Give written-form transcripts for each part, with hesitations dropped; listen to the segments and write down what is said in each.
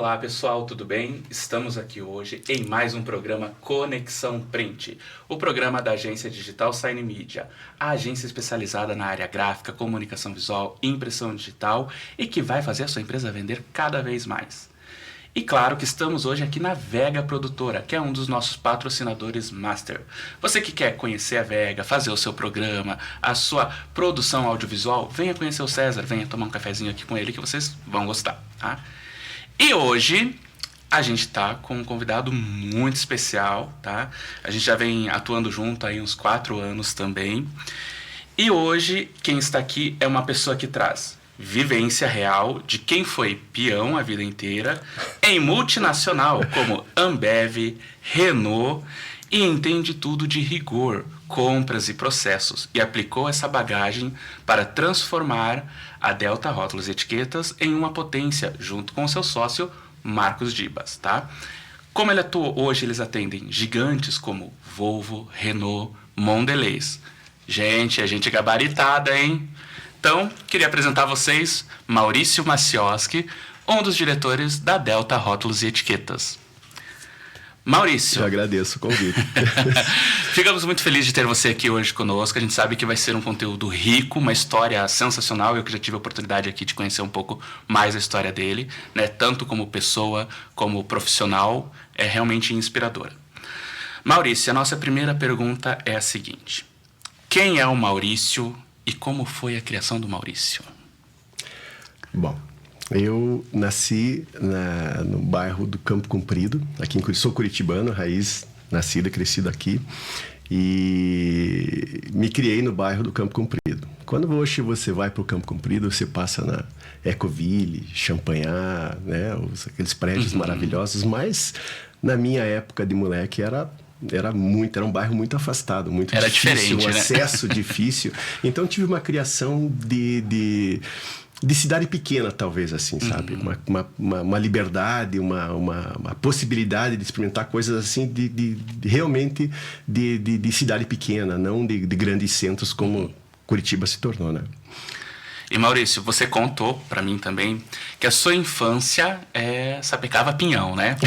Olá pessoal, tudo bem? Estamos aqui hoje em mais um programa Conexão Print, o programa da agência digital Sign Media, a agência especializada na área gráfica, comunicação visual e impressão digital e que vai fazer a sua empresa vender cada vez mais. E claro que estamos hoje aqui na Vega Produtora, que é um dos nossos patrocinadores master. Você que quer conhecer a Vega, fazer o seu programa, a sua produção audiovisual, venha conhecer o César, venha tomar um cafezinho aqui com ele que vocês vão gostar, tá? E hoje a gente está com um convidado muito especial, tá? A gente já vem atuando junto aí uns 4 anos também. E hoje quem está aqui é uma pessoa que traz vivência real de quem foi peão a vida inteira em multinacional como Ambev, Renault e entende tudo de rigor, compras e processos e aplicou essa bagagem para transformar a Delta Rótulos e Etiquetas em uma potência junto com seu sócio Marcos Dibas, tá? Como ele atua hoje, eles atendem gigantes como Volvo, Renault, Mondelez. Gente, é gente gabaritada, hein? Então, queria apresentar a vocês Maurício Macioski, um dos diretores da Delta Rótulos e Etiquetas. Maurício. Eu agradeço o convite. Ficamos muito felizes de ter você aqui hoje conosco. A gente sabe que vai ser um conteúdo rico, uma história sensacional. Eu que já tive a oportunidade aqui de conhecer um pouco mais a história dele, né? Tanto como pessoa, como profissional, é realmente inspiradora. Maurício, a nossa primeira pergunta é a seguinte: quem é o Maurício e como foi a criação do Maurício? Bom, eu nasci no bairro do Campo Comprido, aqui em Curitiba. Sou curitibano, raiz, nascido e crescido aqui. E me criei no bairro do Campo Comprido. Quando hoje você vai para o Campo Comprido, você passa na Ecoville, Champanhar, né, aqueles prédios maravilhosos. Mas na minha época de moleque era um bairro muito afastado, muito era difícil, diferente, um acesso difícil. Então tive uma criação de cidade pequena, talvez, assim, sabe? Uma liberdade, uma possibilidade de experimentar coisas assim, realmente de cidade pequena, não de grandes centros como Curitiba se tornou, né? E Maurício, você contou para mim também que a sua infância é Sapecava Pinhão, né?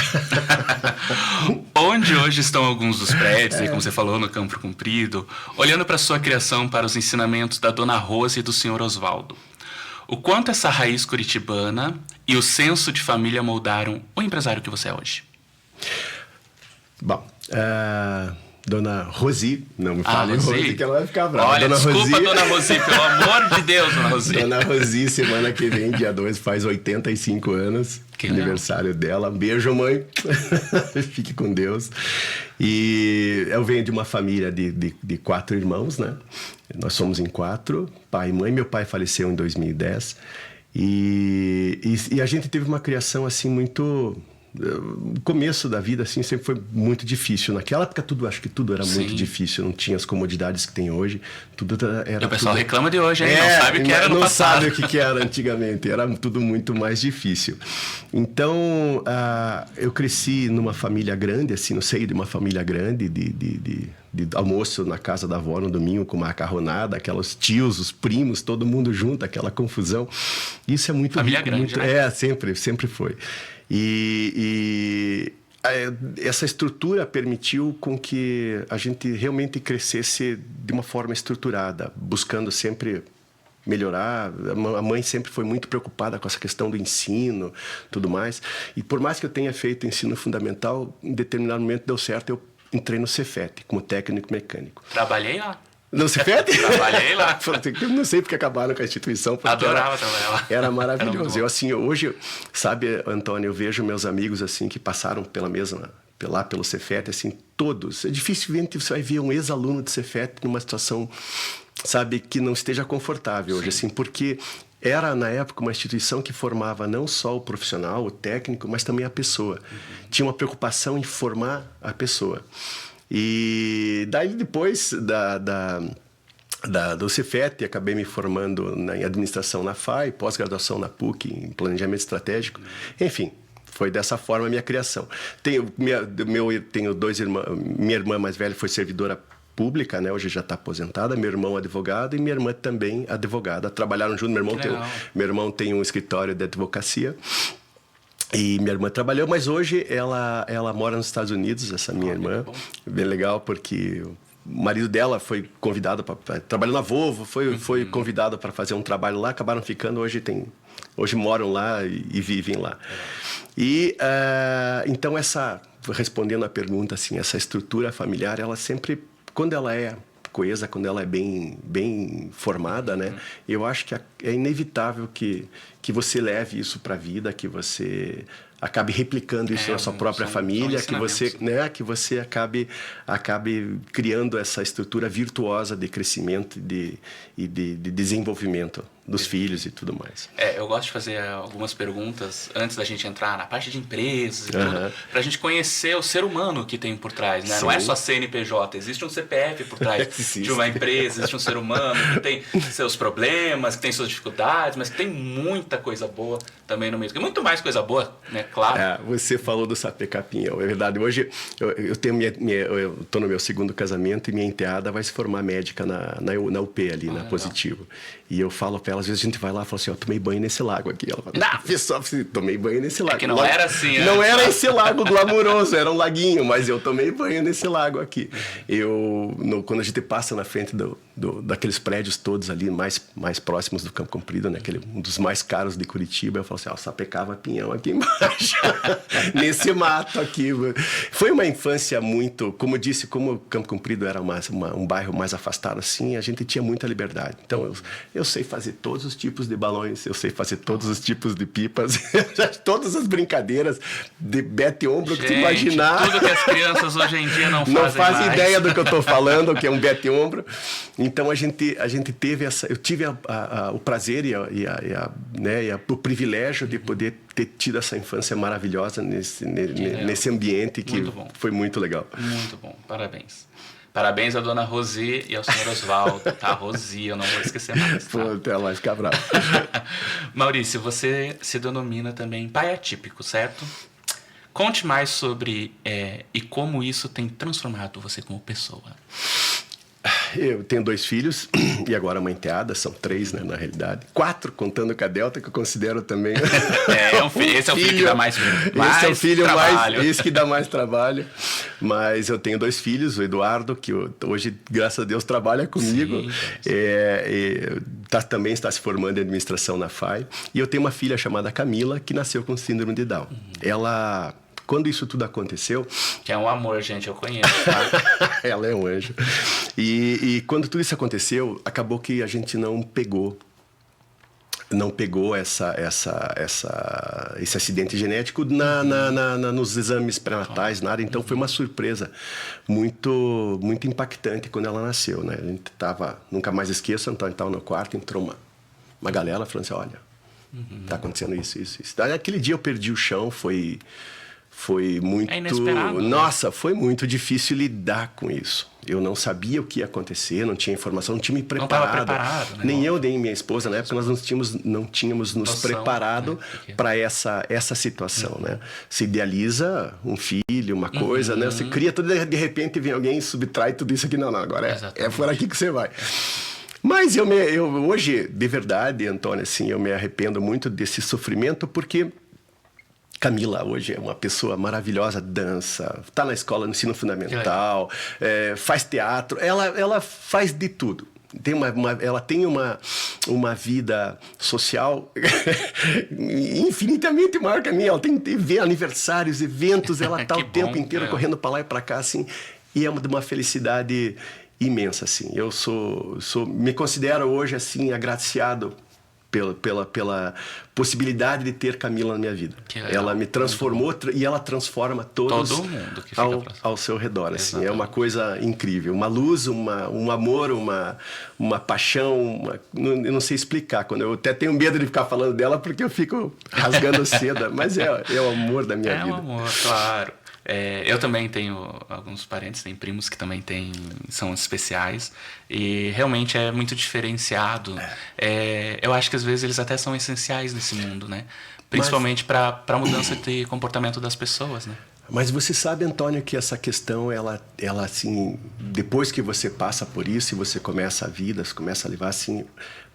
Onde hoje estão alguns dos prédios, aí, como você falou, no Campo Comprido, olhando para sua criação, para os ensinamentos da Dona Rose e do Senhor Osvaldo. O quanto essa raiz curitibana e o senso de família moldaram o empresário que você é hoje? Bom, Dona Rosi, não me fale Rosi, que ela vai ficar brava. Olha, Dona desculpa, Rosi, Dona Rosi, pelo amor de Deus, Dona Rosi. Dona Rosi, semana que vem, dia 2, faz 85 anos. Que aniversário dela. Beijo, mãe. Fique com Deus. E eu venho de uma família de 4 irmãos, né? Nós somos em 4, pai e mãe. Meu pai faleceu em 2010. E a gente teve uma criação, assim, muito... O começo da vida, assim, sempre foi muito difícil. Naquela época, acho que tudo era muito difícil. Não tinha as comodidades que tem hoje. Tudo era... E o pessoal reclama de hoje, hein? Não sabe o que era no passado. Não sabe o que era antigamente. Era tudo muito mais difícil. Então, eu cresci numa família grande, assim, no seio de uma família grande, de almoço na casa da avó no domingo com macarronada, aqueles tios, os primos, todo mundo junto, aquela confusão. Isso é muito família rico, grande, muito, né? Sempre foi. E essa estrutura permitiu com que a gente realmente crescesse de uma forma estruturada, buscando sempre melhorar. A mãe sempre foi muito preocupada com essa questão do ensino, tudo mais. E por mais que eu tenha feito ensino fundamental, em determinado momento deu certo, eu entrei no Cefet como técnico mecânico. Trabalhei lá. No Cefet? Trabalhei lá. Eu não sei porque acabaram com a instituição. Adorava trabalhar lá. Era maravilhoso. Eu, assim, hoje, sabe, Antônio, eu vejo meus amigos, assim, que passaram pela mesma, lá pelo Cefet, assim, todos. É dificilmente você vai ver um ex-aluno de Cefet numa situação, sabe, que não esteja confortável hoje, assim, porque era, na época, uma instituição que formava não só o profissional, o técnico, mas também a pessoa. Tinha uma preocupação em formar a pessoa. E daí, depois do Cefet, acabei me formando em administração na FAI, pós-graduação na PUC, em planejamento estratégico. Enfim, foi dessa forma a minha criação. Tenho 2 irmãos. Minha irmã mais velha foi servidora pública, né? Hoje já está aposentada. Meu irmão advogado e minha irmã também advogada. Trabalharam junto. Meu irmão tem um escritório de advocacia. E minha irmã trabalhou, mas hoje ela mora nos Estados Unidos, essa minha irmã. Bem legal, porque o marido dela foi convidado para trabalhar na Volvo, foi convidado para fazer um trabalho lá, acabaram ficando, hoje moram lá e vivem lá. E então respondendo à pergunta, assim, essa estrutura familiar, ela sempre, quando ela é coesa, quando ela é bem formada, né? Eu acho que é inevitável que você leve isso para a vida, que você acabe replicando isso na sua própria família, que você acabe criando essa estrutura virtuosa de crescimento e de desenvolvimento dos filhos e tudo mais. Eu gosto de fazer algumas perguntas antes da gente entrar na parte de empresas e tudo, pra gente conhecer o ser humano que tem por trás, né? Não é só CNPJ, existe um CPF por trás de uma empresa, existe um ser humano que tem seus problemas, que tem suas dificuldades, mas que tem muita coisa boa também no meio. Tem muito mais coisa boa, né? Claro. Você falou do Sapecá Pinhão, é verdade. Hoje eu tenho eu tô no meu segundo casamento e minha enteada vai se formar médica na UP ali, na Positivo. E eu falo pra ela, às vezes a gente vai lá e fala assim, tomei banho nesse lago aqui. Ela fala, tomei banho nesse lago. É que não era assim, Não era esse lago glamouroso, era um laguinho, mas eu tomei banho nesse lago aqui. Quando a gente passa na frente daqueles prédios todos ali, mais próximos do Campo Comprido, né? Um dos mais caros de Curitiba, eu falo assim, Sapecava Pinhão aqui embaixo, nesse mato aqui. Foi uma infância muito, como eu disse, como o Campo Comprido era um bairro mais afastado assim, a gente tinha muita liberdade. Então, eu sei fazer todos os tipos de balões, eu sei fazer todos os tipos de pipas, todas as brincadeiras de bete-ombro que tu imaginar. Tudo que as crianças hoje em dia não fazem mais. Ideia do que eu estou falando, que é um bete-ombro. Então, a gente teve eu tive o prazer e o privilégio de poder ter tido essa infância maravilhosa nesse ambiente que foi muito legal. Muito bom, parabéns. Parabéns à dona Rosi e ao senhor Oswaldo, tá? Rosi, eu não vou esquecer mais. Tá? Pô, até lá, fica bravo. Maurício, você se denomina também pai atípico, certo? Conte mais sobre e como isso tem transformado você como pessoa. Eu tenho 2 filhos e agora uma enteada, são 3, né, na realidade. 4, contando com a Delta, que eu considero também... Esse é o filho que dá mais trabalho. Esse é o filho esse que dá mais trabalho. Mas eu tenho 2 filhos, o Eduardo, que hoje, graças a Deus, trabalha comigo. Também está se formando em administração na FAI. E eu tenho uma filha chamada Camila, que nasceu com síndrome de Down. Ela... Quando isso tudo aconteceu... Que é um amor, gente, eu conheço, tá? Ela é um anjo. E quando tudo isso aconteceu, acabou que a gente não pegou esse acidente genético nos exames pré-natais, nada. Então, foi uma surpresa muito, muito impactante quando ela nasceu, né? A gente nunca mais esqueço, então estava no quarto, entrou uma galera falando assim, olha, tá acontecendo isso. Aquele dia eu perdi o chão, foi muito... inesperado. Nossa, foi muito difícil lidar com isso. Eu não sabia o que ia acontecer, não tinha informação, não tinha me preparado. Não estava preparado, né? Nem eu, nem minha esposa, na época, nós não tínhamos nos preparado para essa situação, né? Se idealiza um filho, uma coisa, né? Você cria tudo, de repente vem alguém e subtrai tudo isso aqui. Não, agora é por aqui que você vai. Mas eu hoje, de verdade, Antônio, assim, eu me arrependo muito desse sofrimento, porque... Camila hoje é uma pessoa maravilhosa, dança, está na escola no ensino fundamental, faz teatro, ela faz de tudo. Ela tem uma vida social infinitamente maior que a minha. Ela tem TV, aniversários, eventos, ela está o tempo inteiro correndo para lá e para cá, assim, e é de uma felicidade imensa, assim. Eu me considero hoje, assim, agraciado pela possibilidade de ter Camila na minha vida. Ela me transformou e ela transforma todo mundo que fica ao seu redor. Assim, é uma coisa incrível. Uma luz, um amor, uma paixão. Eu não sei explicar. Eu até tenho medo de ficar falando dela porque eu fico rasgando seda. Mas é o amor da minha vida. É o amor, claro. Eu também tenho alguns parentes, tem primos que também são especiais e realmente é muito diferenciado. Eu acho que às vezes eles até são essenciais nesse mundo, né? Principalmente para a mudança de comportamento das pessoas, né? Mas você sabe, Antônio, que essa questão, ela assim, depois que você passa por isso e você começa a vida, você começa a levar assim,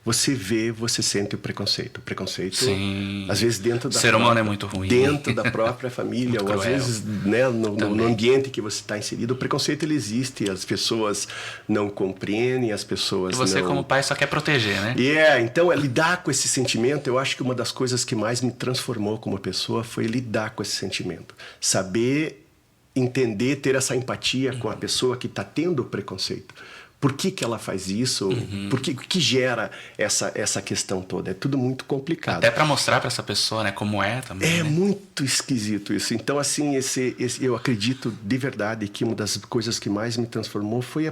você vê, você sente o preconceito. O preconceito, Sim. às vezes dentro da ser humano é muito ruim. Dentro da própria família, ou às vezes, né, no ambiente que você está inserido, o preconceito ele existe, as pessoas não compreendem, as pessoas e você não... como pai só quer proteger, né? Então lidar com esse sentimento, eu acho que uma das coisas que mais me transformou como pessoa foi lidar com esse sentimento. Saber entender, ter essa empatia com a pessoa que está tendo o preconceito. Por que ela faz isso? O que gera essa questão toda? É tudo muito complicado. Até para mostrar para essa pessoa, né, como é também. É né? muito esquisito isso. Então, assim, eu acredito de verdade que uma das coisas que mais me transformou foi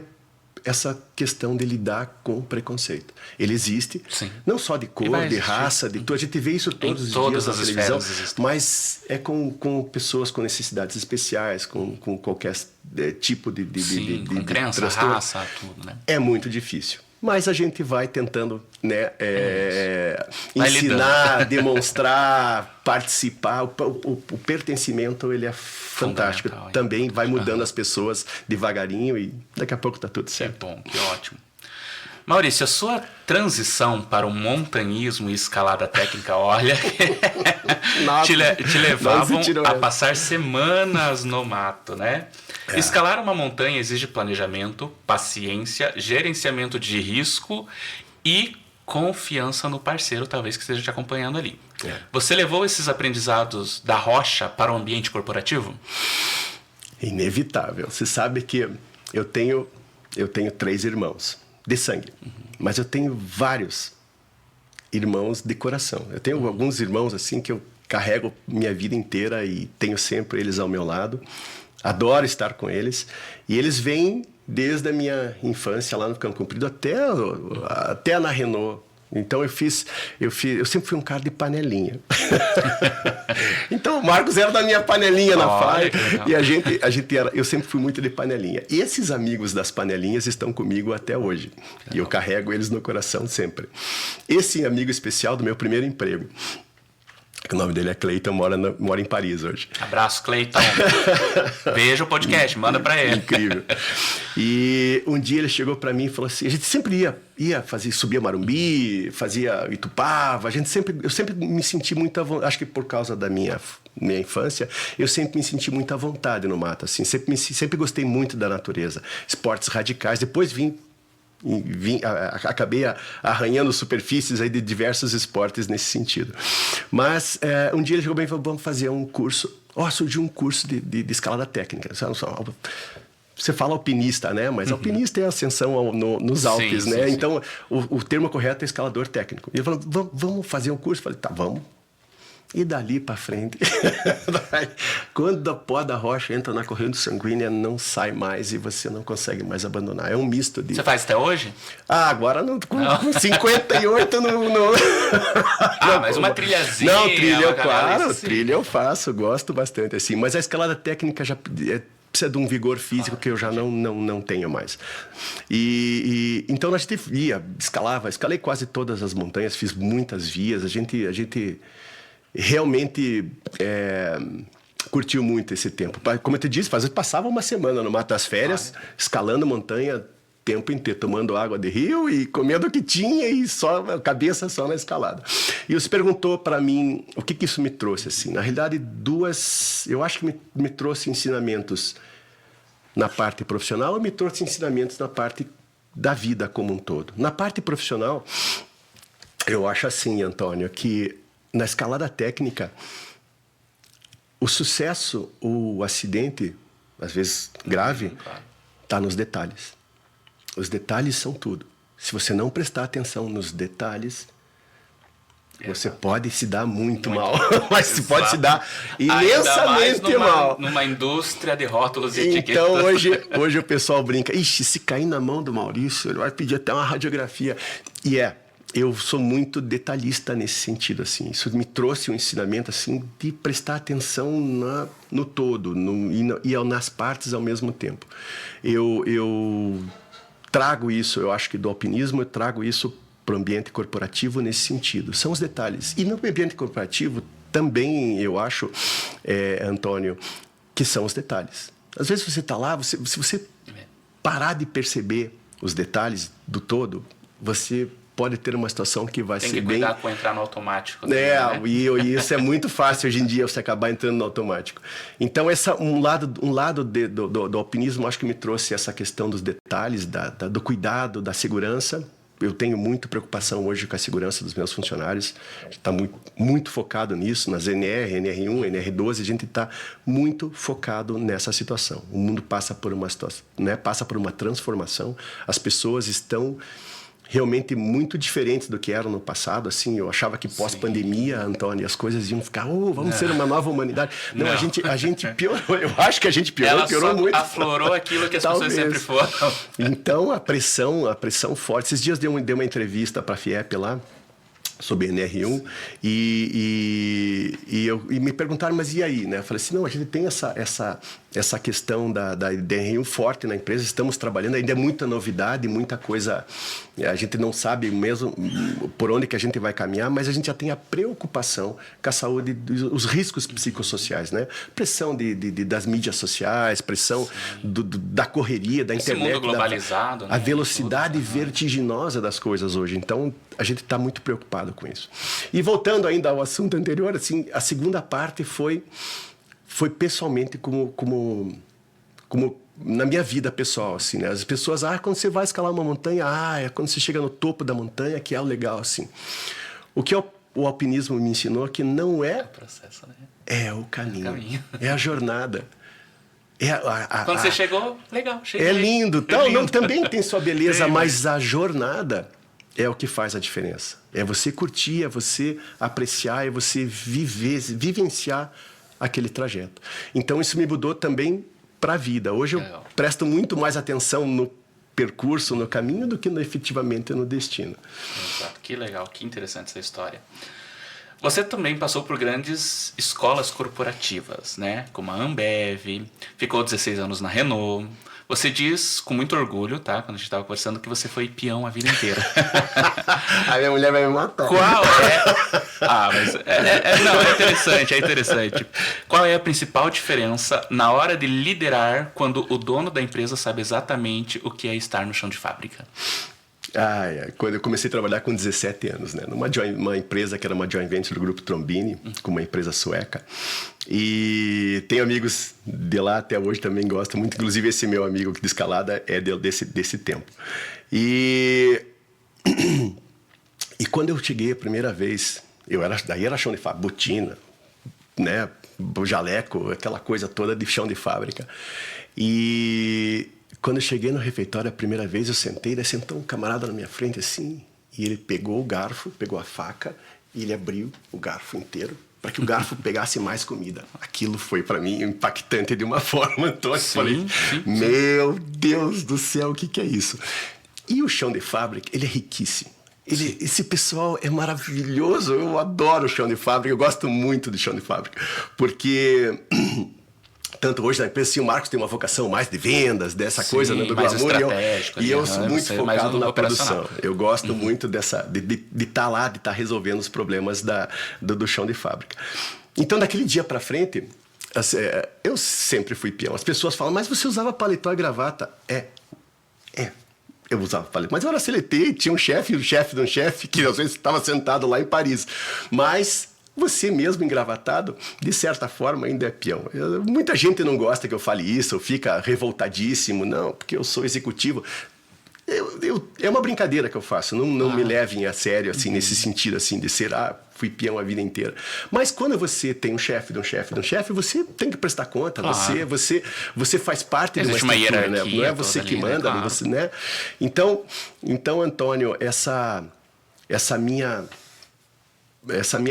essa questão de lidar com o preconceito. Ele existe, Sim. não só de cor, de raça, de tudo. A gente vê isso todos os dias na televisão, mas é com pessoas com necessidades especiais, com qualquer tipo de com crença, raça, tudo, né? É muito difícil. Mas a gente vai tentando, né, ensinar, demonstrar, participar. O pertencimento ele é fantástico. Também vai mudando as pessoas devagarinho e daqui a pouco está tudo certo. Que bom, que ótimo. Maurício, a sua transição para o montanhismo e escalada técnica, olha, te levavam a passar semanas no mato, né? Escalar uma montanha exige planejamento, paciência, gerenciamento de risco e confiança no parceiro, talvez que esteja te acompanhando ali. Você levou esses aprendizados da rocha para o ambiente corporativo? Inevitável. Você sabe que eu tenho 3 irmãos de sangue, mas eu tenho vários irmãos de coração. Eu tenho alguns irmãos assim que eu carrego minha vida inteira e tenho sempre eles ao meu lado. Adoro estar com eles. E eles vêm desde a minha infância lá no Campo Comprido até na Renault. Então eu sempre fui um cara de panelinha. Então o Marcos era da minha panelinha na FAI. E eu sempre fui muito de panelinha. E esses amigos das panelinhas estão comigo até hoje. E eu carrego eles no coração sempre. Esse amigo especial do meu primeiro emprego, o nome dele é Cleiton, mora em Paris hoje. Abraço, Cleiton. Veja o podcast, manda pra ele. Incrível. E um dia ele chegou pra mim e falou assim, a gente sempre ia subia Marumbi, fazia Itupava, eu sempre me senti muito à vontade, acho que por causa da minha infância, eu sempre me senti muito à vontade no mato, assim, sempre gostei muito da natureza, esportes radicais, depois acabei arranhando superfícies aí de diversos esportes nesse sentido. Mas um dia ele chegou bem e falou, vamos fazer um curso. Surgiu um curso de escalada técnica. Você fala alpinista, né? Mas alpinista é ascensão nos Alpes, né? Sim. Então, o termo correto é escalador técnico. E ele falou, vamos fazer um curso? Eu falei, tá, vamos. E dali para frente, quando a pó da rocha entra na corrente sanguínea, não sai mais e você não consegue mais abandonar. É um misto de... Você faz até hoje? Agora com 58 não... Mas uma trilhazinha... Não, trilha eu faço, gosto bastante, assim. Mas a escalada técnica já... precisa de um vigor físico que eu já não tenho mais. Então a gente escalei quase todas as montanhas, fiz muitas vias, a gente realmente curtiu muito esse tempo. Como eu te disse, às vezes passava uma semana no mato das férias, escalando montanha o tempo inteiro, tomando água de rio e comendo o que tinha e cabeça só na escalada. E você perguntou para mim o que isso me trouxe, assim. Na realidade, eu acho que me trouxe ensinamentos na parte profissional e me trouxe ensinamentos na parte da vida como um todo. Na parte profissional, eu acho assim, Antônio, que na escalada técnica, o sucesso, o acidente, às vezes grave, está nos detalhes. Os detalhes são tudo. Se você não prestar atenção nos detalhes, você pode se dar muito mal. Mas você pode se dar imensamente mal. Numa indústria de rótulos e etiquetas. Então, hoje o pessoal brinca. Ixi, se cair na mão do Maurício, ele vai pedir até uma radiografia. Eu sou muito detalhista nesse sentido, assim. Isso me trouxe um ensinamento, assim, de prestar atenção no todo e nas partes ao mesmo tempo. Eu trago isso, eu acho que do alpinismo, eu trago isso para o ambiente corporativo nesse sentido. São os detalhes. E no ambiente corporativo também, eu acho, Antônio, que são os detalhes. Às vezes você está lá, se você parar de perceber os detalhes do todo, você pode ter uma situação que vai ser bem... Tem que cuidar com entrar no automático. Também, né? E isso é muito fácil hoje em dia, você acabar entrando no automático. Então, um lado do alpinismo, acho que me trouxe essa questão dos detalhes, do cuidado, da segurança. Eu tenho muita preocupação hoje com a segurança dos meus funcionários. Está muito, muito focado nisso, nas NR, NR1, NR12. A gente está muito focado nessa situação. O mundo passa por uma situação, né? Passa por uma transformação. As pessoas estão realmente muito diferentes do que eram no passado. Assim, eu achava que pós-pandemia, Antônio, as coisas iam ficar, vamos ser uma nova humanidade. Não, a gente piorou. Eu acho que a gente piorou muito. Aflorou aquilo que as pessoas sempre foram. Então, a pressão forte. Esses dias dei uma entrevista para a FIEP lá, sobre NR1, e me perguntaram, mas e aí? Né? Eu falei assim, não, a gente tem essa questão da NR1 forte na empresa, estamos trabalhando, ainda é muita novidade, muita coisa, a gente não sabe mesmo por onde que a gente vai caminhar, mas a gente já tem a preocupação com a saúde, os riscos psicossociais, né? Pressão das mídias sociais, pressão da correria, da internet. Esse mundo globalizado, a velocidade vertiginosa das coisas hoje. Então, a gente está muito preocupado com isso. E voltando ainda ao assunto anterior, assim, a segunda parte foi pessoalmente como na minha vida pessoal, assim, né? As pessoas, quando você vai escalar uma montanha, é quando você chega no topo da montanha que é o legal, assim. O que o alpinismo me ensinou que não é... o processo, né? É o caminho. É a jornada. Quando você chegou, legal, cheguei. É lindo. Não, também tem sua beleza, mas a jornada é o que faz a diferença. É você curtir, é você apreciar, é você vivenciar aquele trajeto. Então, isso me mudou também para a vida. Hoje eu presto muito mais atenção no percurso, no caminho, do que efetivamente no destino. Exato. Que legal, que interessante essa história. Você também passou por grandes escolas corporativas, né? Como a Ambev, ficou 16 anos na Renault. Você diz com muito orgulho, tá? Quando a gente estava conversando, que você foi peão a vida inteira. A minha mulher vai me matar. Qual é... mas é interessante. Qual é a principal diferença na hora de liderar quando o dono da empresa sabe exatamente o que é estar no chão de fábrica? Quando eu comecei a trabalhar com 17 anos, né? Numa empresa que era uma joint venture do Grupo Trombini, com uma empresa sueca. E tenho amigos de lá até hoje, também gosto muito. Inclusive, esse meu amigo de escalada é desse tempo. E quando eu cheguei a primeira vez, daí era chão de fábrica, botina, né? Jaleco, aquela coisa toda de chão de fábrica. E quando eu cheguei no refeitório a primeira vez, eu sentei, daí sentou um camarada na minha frente assim, e ele pegou o garfo, pegou a faca, e ele abriu o garfo inteiro para que o garfo pegasse mais comida. Aquilo foi para mim impactante de uma forma, Antônio. Falei, meu Deus do céu, o que é isso? E o chão de fábrica, ele é riquíssimo. Esse pessoal é maravilhoso, eu adoro o chão de fábrica, eu gosto muito de chão de fábrica, porque... Tanto hoje na empresa, o Marcos tem uma vocação mais de vendas, dessa coisa, né, do mais glamour, estratégico. E eu sou muito focado na produção. Eu gosto muito de estar lá, de estar resolvendo os problemas do chão de fábrica. Então, daquele dia para frente, eu sempre fui peão. As pessoas falam, mas você usava paletó e gravata? Eu usava paletó. Mas eu era CLT, tinha um chefe de um chefe, que às vezes estava sentado lá em Paris. Mas... você mesmo engravatado, de certa forma, ainda é peão. Muita gente não gosta que eu fale isso, ou fica revoltadíssimo. Não, porque eu sou executivo. É uma brincadeira que eu faço. Não me levem a sério, assim, nesse sentido, assim, de ser, fui peão a vida inteira. Mas quando você tem um chefe de um chefe de um chefe, você tem que prestar conta. Você faz parte de uma estrutura, né? Não é você que manda, né? Você, né? Então, Antônio, essa minha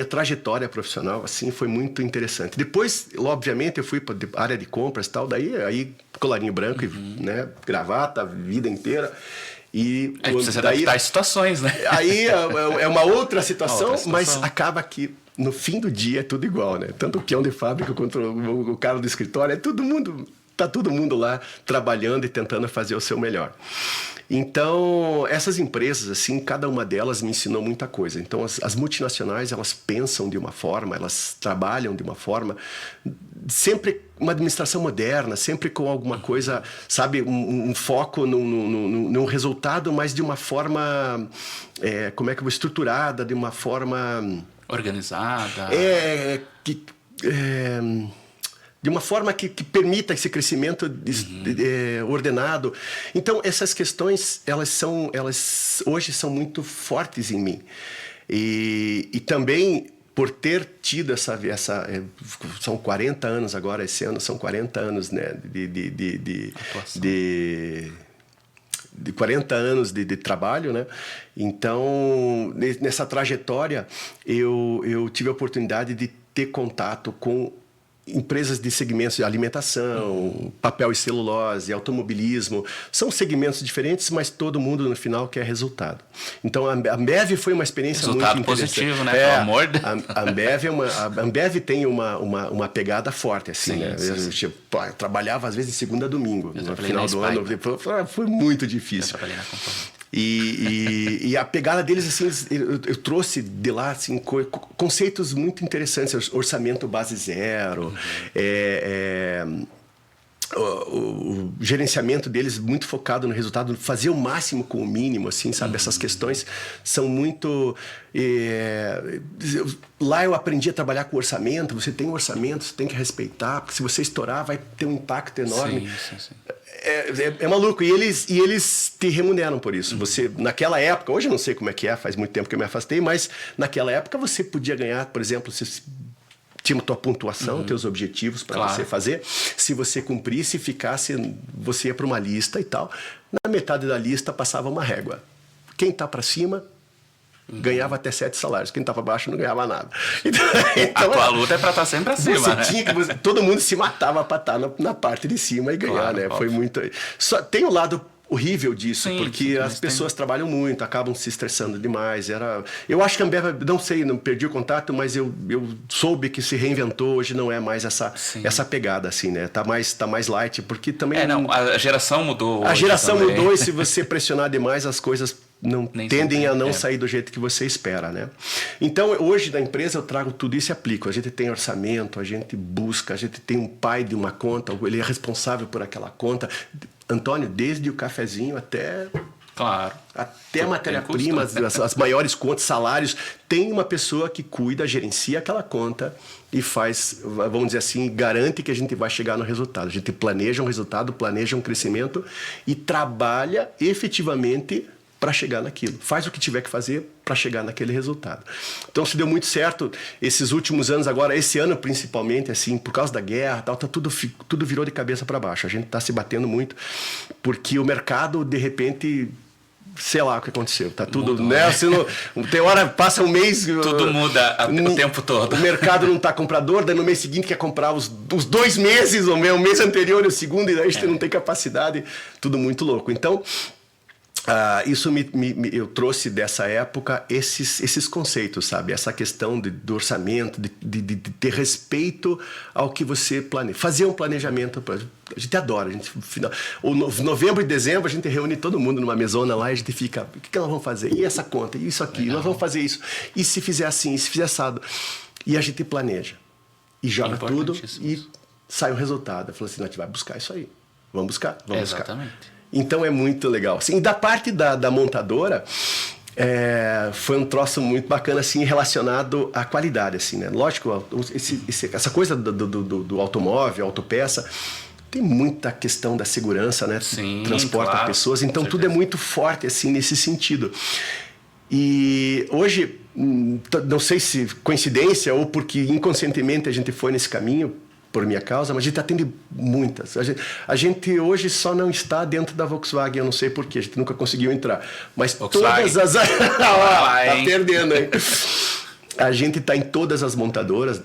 trajetória profissional, assim, foi muito interessante. Depois, obviamente, eu fui para a área de compras e tal, aí colarinho branco, né, gravata, a vida inteira. E precisa adaptar as situações, né? Aí é uma outra situação, mas acaba que no fim do dia é tudo igual, né? Tanto o peão de fábrica quanto o cara do escritório, todo mundo tá todo mundo lá trabalhando e tentando fazer o seu melhor. Então, essas empresas, assim, cada uma delas me ensinou muita coisa. Então, as multinacionais, elas pensam de uma forma, elas trabalham de uma forma, sempre uma administração moderna, sempre com alguma coisa, sabe, um foco num resultado, mas de uma forma, como é que eu vou, estruturada, de uma forma... Organizada. De uma forma que permita esse crescimento ordenado. Então, essas questões, elas hoje são muito fortes em mim. E também, por ter tido são 40 anos agora, esse ano, são 40 anos, né, de 40 anos de trabalho, né? Então, nessa trajetória, eu tive a oportunidade de ter contato com empresas de segmentos de alimentação, papel e celulose, automobilismo. São segmentos diferentes, mas todo mundo no final quer resultado. Então a Ambev foi uma experiência resultado muito interessante. Positivo, né? Pelo amor de... a Ambev tem uma pegada forte, assim, sim, né? Sim. Eu trabalhava às vezes de segunda a domingo. No final do ano foi muito difícil. Eu trabalhei na companhia. E a pegada deles, assim, eu trouxe de lá, assim, conceitos muito interessantes. Orçamento base zero, o gerenciamento deles muito focado no resultado, fazer o máximo com o mínimo, assim, sabe? Essas questões são muito... Lá eu aprendi a trabalhar com orçamento. Você tem um orçamento, você tem que respeitar, porque se você estourar vai ter um impacto enorme. Sim. É maluco, e eles te remuneram por isso. Você, naquela época, hoje eu não sei como é que é, faz muito tempo que eu me afastei, mas naquela época você podia ganhar, por exemplo, você tinha tua pontuação, teus objetivos para você fazer. Se você cumprisse e ficasse, você ia para uma lista e tal. Na metade da lista passava uma régua. Quem está para cima ganhava até 7 salários. Quem estava abaixo não ganhava nada. Então, a tua luta é para estar sempre acima, né? Todo mundo se matava para estar na parte de cima e ganhar, né? Foi muito... Tem um lado horrível disso, porque as pessoas trabalham muito, acabam se estressando demais. Eu acho que a Ambev, não sei, não perdi o contato, mas eu soube que se reinventou. Hoje não é mais essa pegada, assim, né? Tá mais light, porque também... a geração mudou. A geração mudou, e se você pressionar demais, as coisas tendem a não sair do jeito que você espera, né? Então, hoje na empresa eu trago tudo isso e aplico. A gente tem orçamento, a gente busca, a gente tem um pai de uma conta, ele é responsável por aquela conta. Antônio, desde o cafezinho até a matéria-prima, as maiores contas, salários, tem uma pessoa que cuida, gerencia aquela conta e faz, vamos dizer assim, garante que a gente vai chegar no resultado. A gente planeja um resultado, planeja um crescimento e trabalha efetivamente para chegar naquilo. Faz o que tiver que fazer para chegar naquele resultado. Então, se deu muito certo esses últimos anos, agora, esse ano principalmente, assim, por causa da guerra, tal, tudo virou de cabeça para baixo. A gente está se batendo muito, porque o mercado, de repente... Sei lá o que aconteceu. Tá tudo, mudou, né? Tem hora, passa um mês... Tudo muda o tempo todo. O mercado não tá comprador, daí no mês seguinte quer comprar os 2 meses, o mês anterior e o segundo, e daí a gente não tem capacidade. Tudo muito louco. Então... isso eu trouxe dessa época esses conceitos, sabe? Essa questão do orçamento, de ter respeito ao que você planeja. Fazer um planejamento. A gente adora. Novembro e dezembro a gente reúne todo mundo numa mesona lá e a gente fica... O que nós vamos fazer? E essa conta? E isso aqui? Nós vamos fazer isso. E se fizer assim? E se fizer assado? E a gente planeja. E joga tudo e sai o resultado. Eu falo assim, a gente vai buscar isso aí. Vamos buscar. Exatamente. Então é muito legal. Assim, e da parte da montadora, foi um troço muito bacana assim, relacionado à qualidade. Assim, né? Lógico, essa coisa do automóvel, autopeça, tem muita questão da segurança, né? Sim, transporta pessoas, então tudo é muito forte assim, nesse sentido. E hoje, não sei se coincidência ou porque inconscientemente a gente foi nesse caminho, por minha causa, mas a gente atende muitas. A gente hoje só não está dentro da Volkswagen, eu não sei porquê, a gente nunca conseguiu entrar. Mas Volkswagen. Todas as... tá perdendo, hein? A gente está em todas as montadoras,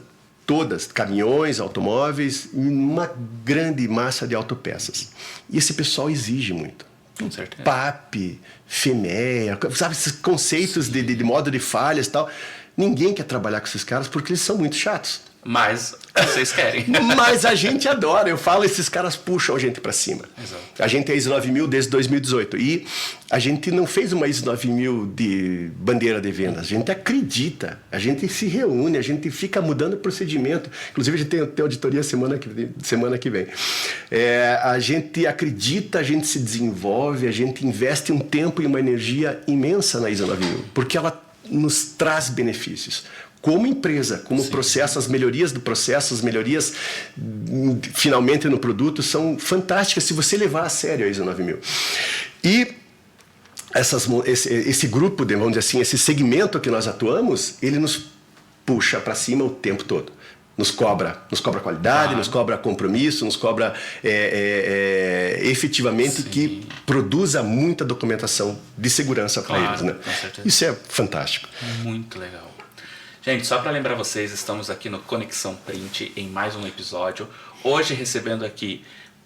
todas, caminhões, automóveis, e uma grande massa de autopeças. E esse pessoal exige muito. Com certeza. PAP, FEMEA, sabe, esses conceitos de modo de falhas e tal. Ninguém quer trabalhar com esses caras porque eles são muito chatos. Mas vocês querem. Mas a gente adora. Eu falo, esses caras puxam a gente para cima. Exato. A gente é ISO 9000 desde 2018. E a gente não fez uma ISO 9000 de bandeira de vendas. A gente acredita. A gente se reúne. A gente fica mudando o procedimento. Inclusive, a gente tem auditoria semana que vem. A gente acredita, a gente se desenvolve, a gente investe um tempo e uma energia imensa na ISO 9000. Porque ela nos traz benefícios. Como empresa, como processo, as melhorias do processo, as melhorias finalmente no produto são fantásticas se você levar a sério a ISO 9000. E esse grupo, vamos dizer assim, esse segmento que nós atuamos, ele nos puxa para cima o tempo todo. Nos cobra qualidade, nos cobra compromisso, nos cobra efetivamente que produza muita documentação de segurança para eles. Né? Isso é fantástico. Muito legal. Gente, só para lembrar vocês, estamos aqui no Conexão Print em mais um episódio. Hoje recebendo aqui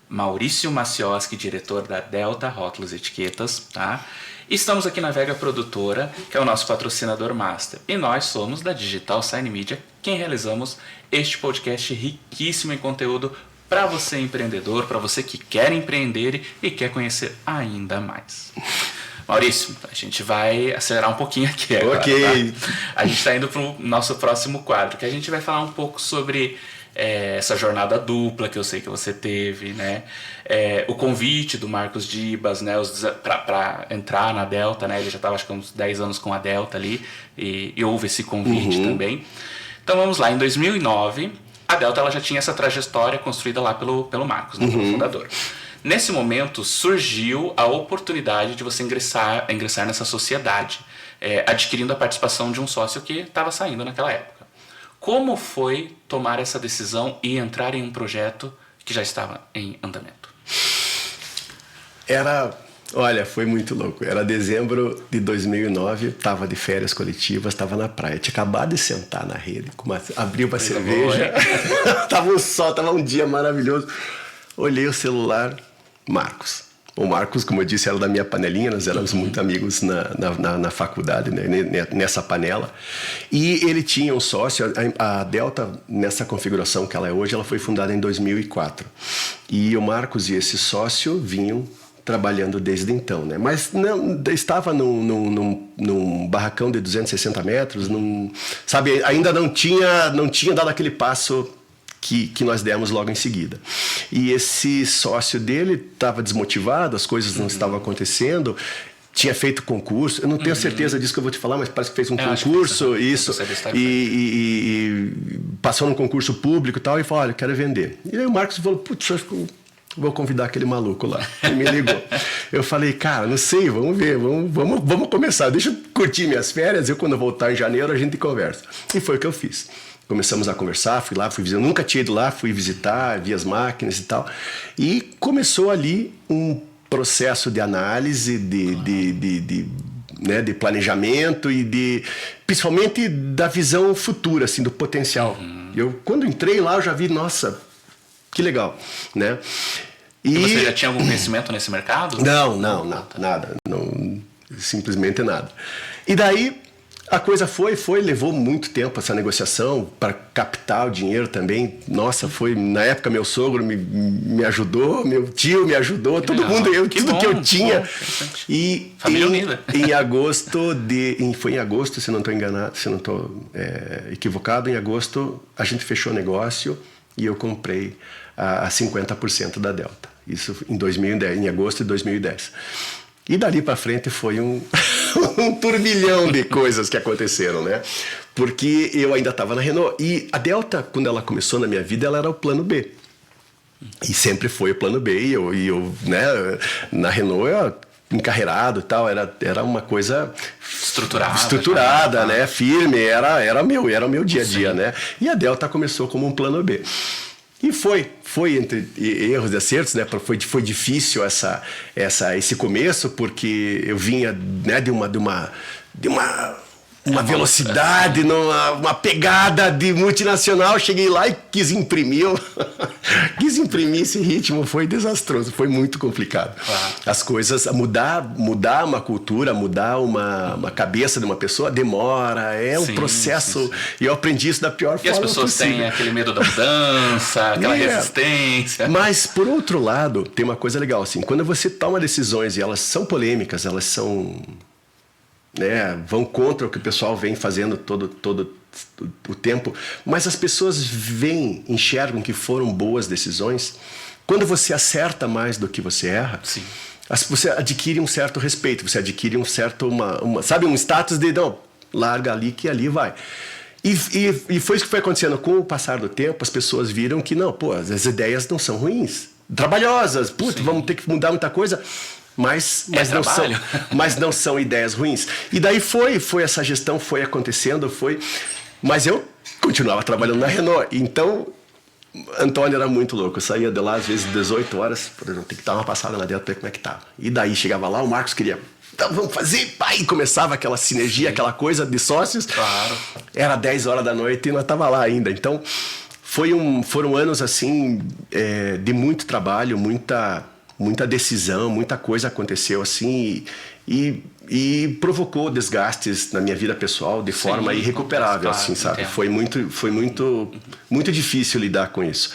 Maurício Macioski, diretor da Delta Rótulos e Etiquetas, tá? Estamos aqui na Vega Produtora, que é o nosso patrocinador master. E nós somos da Digital Sign Media, quem realizamos este podcast riquíssimo em conteúdo para você empreendedor, para você que quer empreender e quer conhecer ainda mais. Maurício, a gente vai acelerar um pouquinho aqui agora. Ok. Tá? A gente está indo para o nosso próximo quadro, que a gente vai falar um pouco sobre essa jornada dupla que eu sei que você teve, né? O convite do Marcos Dibas, né? Para entrar na Delta, né? Ele já estava acho que uns 10 anos com a Delta ali e houve esse convite também. Então vamos lá, em 2009, a Delta ela já tinha essa trajetória construída lá pelo Marcos, né? Pelo fundador. Nesse momento surgiu a oportunidade de você ingressar nessa sociedade, adquirindo a participação de um sócio que estava saindo naquela época. Como foi tomar essa decisão e entrar em um projeto que já estava em andamento? Olha, foi muito louco. Era dezembro de 2009, estava de férias coletivas, estava na praia. Tinha acabado de sentar na rede, abriu uma cerveja, tava um sol, tava um dia maravilhoso. Olhei o celular, Marcos. O Marcos, como eu disse, era da minha panelinha, nós éramos muito amigos na faculdade, né, nessa panela. E ele tinha um sócio, a Delta, nessa configuração que ela é hoje, ela foi fundada em 2004. E o Marcos e esse sócio vinham trabalhando desde então, né? Mas não, estava num barracão de 260 metros, sabe, ainda não tinha dado aquele passo que nós demos logo em seguida. E esse sócio dele estava desmotivado, as coisas não estavam acontecendo, tinha feito concurso, eu não tenho certeza disso que eu vou te falar, mas parece que fez um concurso, e passou num concurso público e tal, e falou, olha, eu quero vender. E aí o Marcos falou, putz, acho que vou convidar aquele maluco lá. Ele me ligou. Eu falei, cara, não sei, vamos ver, vamos começar, deixa eu curtir minhas férias, quando eu voltar em janeiro a gente conversa. E foi o que eu fiz. Começamos a conversar, fui visitar, eu nunca tinha ido lá, fui visitar, vi as máquinas e tal. E começou ali um processo de análise, de planejamento e principalmente da visão futura, assim, do potencial. Quando entrei lá, eu já vi, nossa, que legal, né? E você já tinha algum conhecimento nesse mercado? Não, nada. Não, simplesmente nada. E daí a coisa levou muito tempo essa negociação para captar o dinheiro também. Nossa, na época meu sogro me ajudou, meu tio me ajudou, todo mundo, tudo que eu tinha. E família unida. Foi em agosto, se não estou enganado, se não estou equivocado, em agosto a gente fechou o negócio e eu comprei a 50% da Delta. Isso em agosto de 2010. E dali para frente foi um turbilhão de coisas que aconteceram, né? Porque eu ainda estava na Renault. E a Delta, quando ela começou na minha vida, ela era o plano B. E sempre foi o plano B. E eu né, na Renault, encarreirado e tal, era uma coisa estruturada, né? Firme, era o meu dia a dia, né? E a Delta começou como um plano B. E foi entre erros e acertos, né? Foi difícil esse começo, porque eu vinha, né, de uma uma velocidade, uma pegada de multinacional. Cheguei lá e quis imprimir esse ritmo. Foi desastroso, foi muito complicado. As coisas, mudar uma cultura, mudar uma cabeça de uma pessoa demora, um processo. Sim. E eu aprendi isso da pior forma possível. E as pessoas têm aquele medo da mudança, aquela resistência. Mas, por outro lado, tem uma coisa legal, assim, quando você toma decisões e elas são polêmicas, elas são... vão contra o que o pessoal vem fazendo todo o tempo, mas as pessoas enxergam que foram boas decisões. Quando você acerta mais do que você erra, sim, você adquire um certo respeito, você adquire um certo sabe, um status de não, larga ali que ali vai. E foi isso que foi acontecendo. Com o passar do tempo, as pessoas viram que não, as ideias não são ruins, trabalhosas, vamos ter que mudar muita coisa. Mas não são ideias ruins. E daí foi essa gestão, foi acontecendo, mas eu continuava trabalhando na Renault. Então, Antônio era muito louco. Eu saía de lá, às vezes, 18 horas, por exemplo, tem que dar uma passada lá dentro, ver como é que tá. E daí chegava lá, o Marcos queria, então vamos fazer, e começava aquela sinergia, aquela coisa de sócios. Claro. Era 10 horas da noite e nós tava lá ainda. Então, foram anos, assim, de muito trabalho, muita decisão, muita coisa aconteceu assim e provocou desgastes na minha vida pessoal de forma irrecuperável, assim, sabe? Foi muito difícil lidar com isso.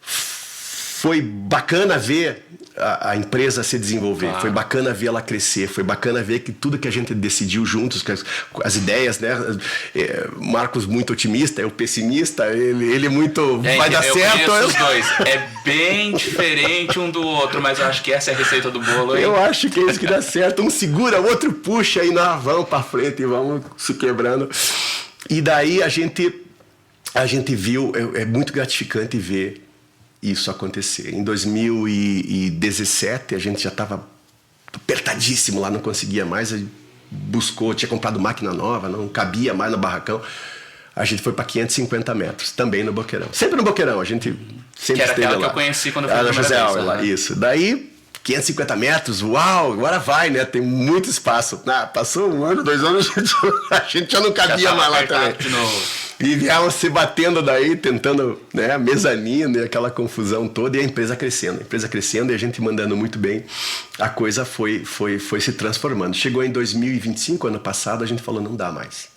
Foi bacana ver a empresa se desenvolver, foi bacana ver ela crescer, foi bacana ver que tudo que a gente decidiu juntos, as ideias, né? Marcos muito otimista, eu pessimista, ele muito vai dar certo. Os dois, é bem diferente um do outro, mas eu acho que essa é a receita do bolo. Hein? Eu acho que é isso que dá certo, um segura, o outro puxa e nós vamos para frente e vamos se quebrando. E daí a gente viu, é muito gratificante ver isso acontecer. Em 2017, a gente já estava apertadíssimo lá, não conseguia mais, tinha comprado máquina nova, não cabia mais no barracão. A gente foi para 550 metros, também no Boqueirão. Sempre no Boqueirão, a gente sempre esteve lá. Que era aquela que eu conheci quando eu fui na primeira vez. Lá, isso. Daí, 550 metros, uau, agora vai, né? Tem muito espaço. Passou 1 ano, 2 anos, a gente já não cabia mais lá também. E vieram se batendo daí, tentando, né, mezanino e aquela confusão toda, e a empresa crescendo e a gente mandando muito bem, a coisa foi se transformando. Chegou em 2025, ano passado, a gente falou, não dá mais,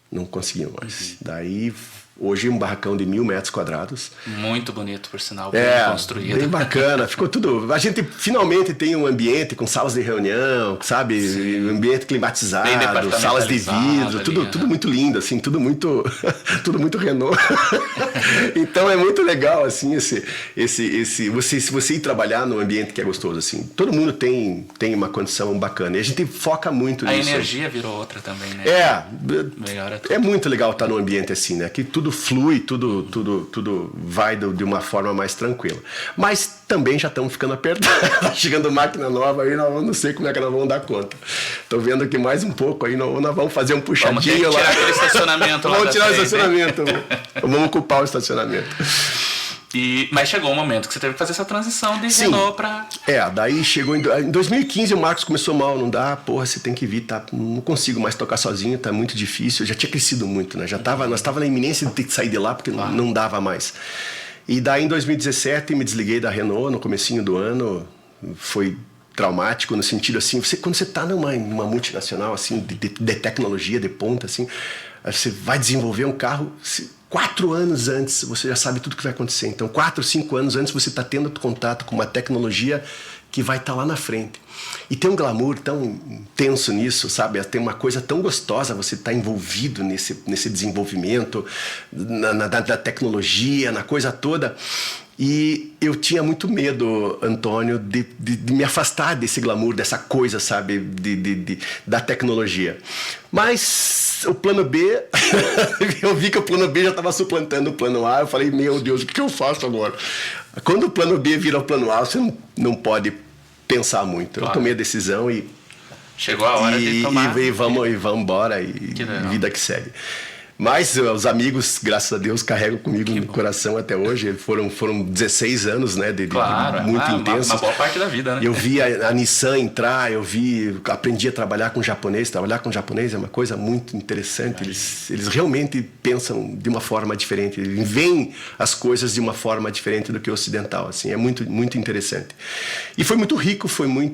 não conseguimos mais. Daí, hoje, um barracão de 1.000 metros quadrados. Muito bonito, por sinal, bem construído. Bem bacana, ficou tudo... A gente finalmente tem um ambiente com salas de reunião, sabe? Sim. Ambiente climatizado, salas de vidro, tudo muito lindo, assim, tudo muito Renault. Então é muito legal, assim, se você ir trabalhar num ambiente que é gostoso, assim. Todo mundo tem uma condição bacana. E a gente foca muito nisso. A energia virou outra também, né? Melhora tudo. É muito legal estar num ambiente assim, né? Que tudo flui, tudo vai de uma forma mais tranquila. Mas também já estamos ficando apertados. Tá chegando máquina nova aí, não sei como é que nós vamos dar conta. Tô vendo que mais um pouco aí, nós vamos fazer um puxadinho lá. Vamos tirar aquele estacionamento lá. Vamos tirar o estacionamento. Vamos ocupar o estacionamento. Mas chegou um momento que você teve que fazer essa transição de Renault para... daí chegou em 2015 o Marcos começou mal, não dá, você tem que vir, não consigo mais tocar sozinho, tá muito difícil, eu já tinha crescido muito, né, nós estava na iminência de ter que sair de lá porque não dava mais. E daí em 2017 me desliguei da Renault no comecinho do ano, foi traumático no sentido assim, quando você tá numa multinacional assim, de tecnologia, de ponta assim, você vai desenvolver um carro... 4 anos antes você já sabe tudo que vai acontecer. Então 4, 5 anos antes você está tendo contato com uma tecnologia que vai estar lá na frente. E tem um glamour tão intenso nisso, sabe? Tem uma coisa tão gostosa você estar envolvido nesse desenvolvimento, na tecnologia, na coisa toda. E eu tinha muito medo, Antônio, de me afastar desse glamour, dessa coisa, sabe, da tecnologia. Mas o plano B, eu vi que o plano B já estava suplantando o plano A, eu falei, meu Deus, o que eu faço agora? Quando o plano B vira o plano A, você não pode pensar muito. Claro. Eu tomei a decisão e... Chegou a hora de tomar. E vamos embora, e vida que segue. Mas os amigos, graças a Deus, carregam comigo no coração até hoje. Foram 16 anos, né? Claro, muito intensos. Uma boa parte da vida, né? Eu vi a Nissan entrar, aprendi a trabalhar com japonês. Trabalhar com japonês é uma coisa muito interessante. Eles realmente pensam de uma forma diferente. Eles veem as coisas de uma forma diferente do que o ocidental. Assim, é muito, muito interessante. E foi muito rico, foi uma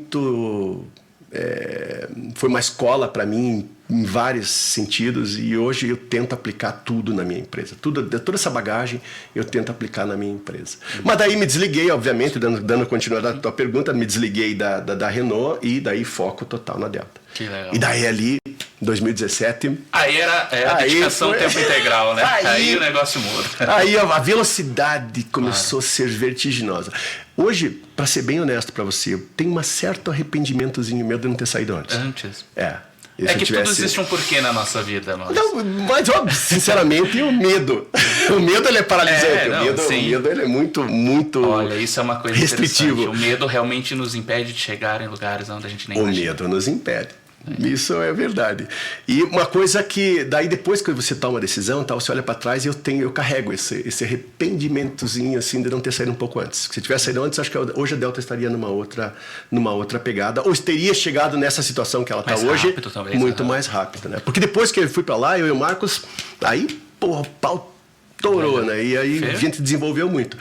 escola para mim em vários sentidos, e hoje eu tento aplicar tudo na minha empresa. Toda essa bagagem eu tento aplicar na minha empresa. Mas daí me desliguei, obviamente, dando continuidade à tua pergunta, me desliguei da Renault e daí foco total na Delta. Que legal. E daí ali, 2017... Aí era a dedicação tempo integral, né? Aí o negócio muda. Aí a velocidade começou a ser vertiginosa. Hoje, para ser bem honesto para você, eu tenho um certo arrependimentozinho meu de não ter saído antes. É que tudo existe um porquê na nossa vida, Não, mas óbvio, sinceramente, o medo. O medo, ele é paralisante. O medo ele é muito, muito Olha, isso é uma coisa restritivo. O medo realmente nos impede de chegar em lugares onde a gente nem imagina. O medo nos impede. Isso é verdade. E uma coisa que, daí depois que você toma uma decisão, tá, você olha para trás e eu carrego esse arrependimentozinho assim de não ter saído um pouco antes. Se tivesse saído antes, acho que hoje a Delta estaria numa outra pegada, ou teria chegado nessa situação que ela está hoje, rápido, talvez, muito mais rápido, né? Porque depois que eu fui para lá, eu e o Marcos, aí, porra, o pau torou, né? E aí a gente desenvolveu muito.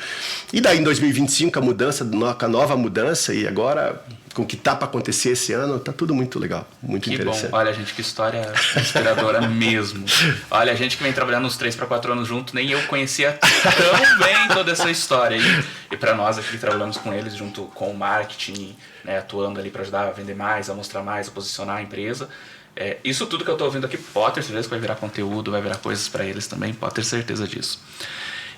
E daí em 2025, com a nova mudança, e agora com o que tá para acontecer esse ano, tá tudo muito legal, muito interessante. Que bom. Olha, gente, que história inspiradora mesmo. Olha, a gente que vem trabalhando uns 3 para 4 anos junto, nem eu conhecia tão bem toda essa história. E para nós aqui que trabalhamos com eles, junto com o marketing, né, atuando ali para ajudar a vender mais, a mostrar mais, a posicionar a empresa. Isso tudo que eu tô ouvindo aqui, pode ter certeza que vai virar conteúdo, vai virar coisas para eles também, pode ter certeza disso.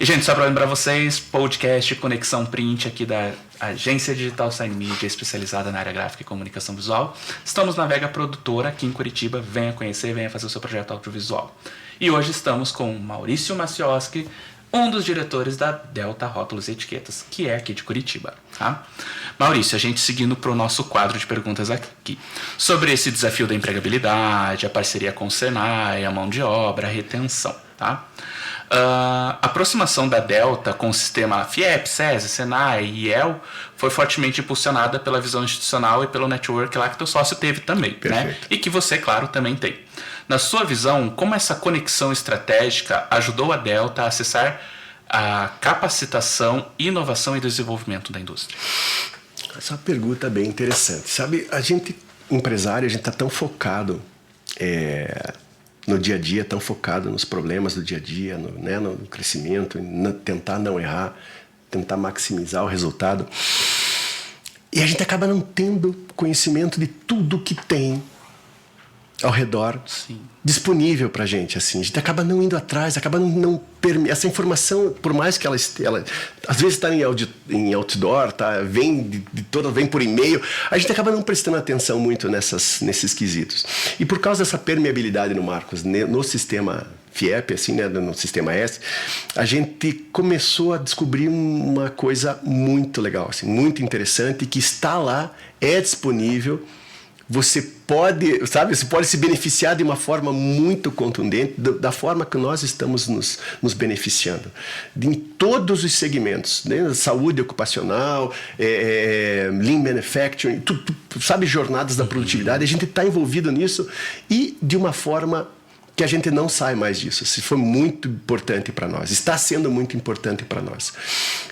E, gente, só para lembrar vocês, podcast Conexão Print aqui da Agência Digital Sign Media, especializada na área gráfica e comunicação visual. Estamos na Vega Produtora, aqui em Curitiba. Venha conhecer, venha fazer o seu projeto audiovisual. E hoje estamos com Maurício Macioski, um dos diretores da Delta Rótulos e Etiquetas, que é aqui de Curitiba. Tá? Maurício, a gente seguindo para o nosso quadro de perguntas aqui. Sobre esse desafio da empregabilidade, a parceria com o Senai, a mão de obra, a retenção. Tá? A aproximação da Delta com o sistema FIEP, SESI, Senai e IEL foi fortemente impulsionada pela visão institucional e pelo network lá que teu sócio teve também, né? E que você, claro, também tem. Na sua visão, como essa conexão estratégica ajudou a Delta a acessar a capacitação, inovação e desenvolvimento da indústria? Essa é uma pergunta bem interessante. Sabe, a gente, empresário, a gente está tão focado no dia a dia, tão focado nos problemas do dia a dia, no crescimento, em tentar não errar, tentar maximizar o resultado. E a gente acaba não tendo conhecimento de tudo que tem ao redor disponível pra gente, assim. A gente acaba não indo atrás, acaba não essa informação, por mais que ela às vezes está em outdoor, tá, vem por e-mail, a gente acaba não prestando atenção muito nesses quesitos. E por causa dessa permeabilidade no Marcos, no sistema FIEP, assim, né, no sistema S, a gente começou a descobrir uma coisa muito legal, assim, muito interessante, que está lá, é disponível. Você pode se beneficiar de uma forma muito contundente, da forma que nós estamos nos beneficiando, em todos os segmentos, né? Saúde ocupacional, lean manufacturing, jornadas da produtividade, a gente está envolvido nisso e de uma forma que a gente não sai mais disso. Isso foi muito importante para nós, está sendo muito importante para nós.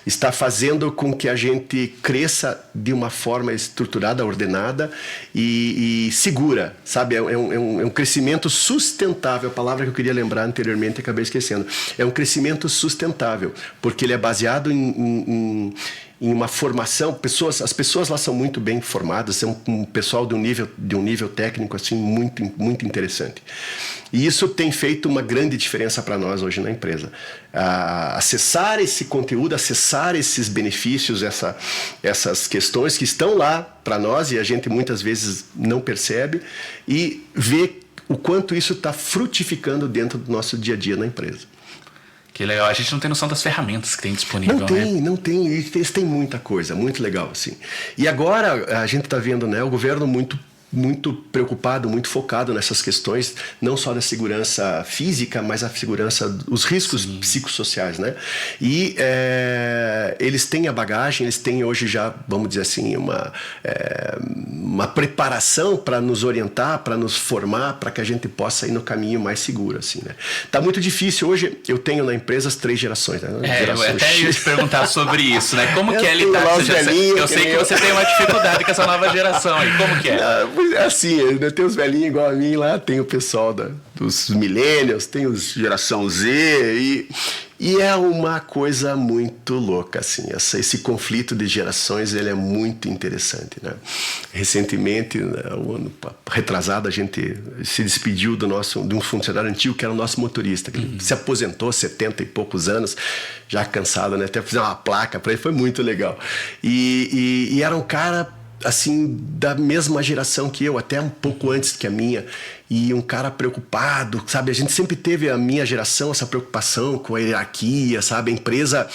Está fazendo com que a gente cresça de uma forma estruturada, ordenada e segura, sabe? É um crescimento sustentável, a palavra que eu queria lembrar anteriormente e acabei esquecendo. É um crescimento sustentável, porque ele é baseado em uma formação, as pessoas lá são muito bem formadas, é um pessoal de um nível técnico assim muito, muito interessante. E isso tem feito uma grande diferença para nós hoje na empresa. Acessar esse conteúdo, acessar esses benefícios, essas questões que estão lá para nós e a gente muitas vezes não percebe, e ver o quanto isso está frutificando dentro do nosso dia a dia na empresa. Que legal, a gente não tem noção das ferramentas que tem disponível, Não tem, eles têm muita coisa, muito legal, assim. E agora a gente está vendo, né, o governo muito muito preocupado, muito focado nessas questões, não só da segurança física, mas a segurança, os riscos psicossociais, né? E eles têm a bagagem, eles têm hoje já, vamos dizer assim, uma preparação para nos orientar, para nos formar, para que a gente possa ir no caminho mais seguro, assim, né? Tá muito difícil. Hoje eu tenho na empresa as 3 gerações, né? Eu até ia te perguntar sobre isso, né? Como que é lidar com essa geração? Eu sei que você tem uma dificuldade com essa nova geração aí. Como que é? Assim, tem os velhinhos igual a mim lá, tem o pessoal dos millennials, tem os geração Z e é uma coisa muito louca, assim, esse conflito de gerações, ele é muito interessante, né? Recentemente, o ano retrasado, a gente se despediu de um funcionário antigo que era o nosso motorista, que ele se aposentou, 70 e poucos anos, já cansado, né? Até fizeram uma placa para ele, foi muito legal. E era um cara, assim, da mesma geração que eu, até um pouco antes que a minha, e um cara preocupado, sabe? A gente sempre teve, a minha geração, essa preocupação com a hierarquia, sabe? A empresa...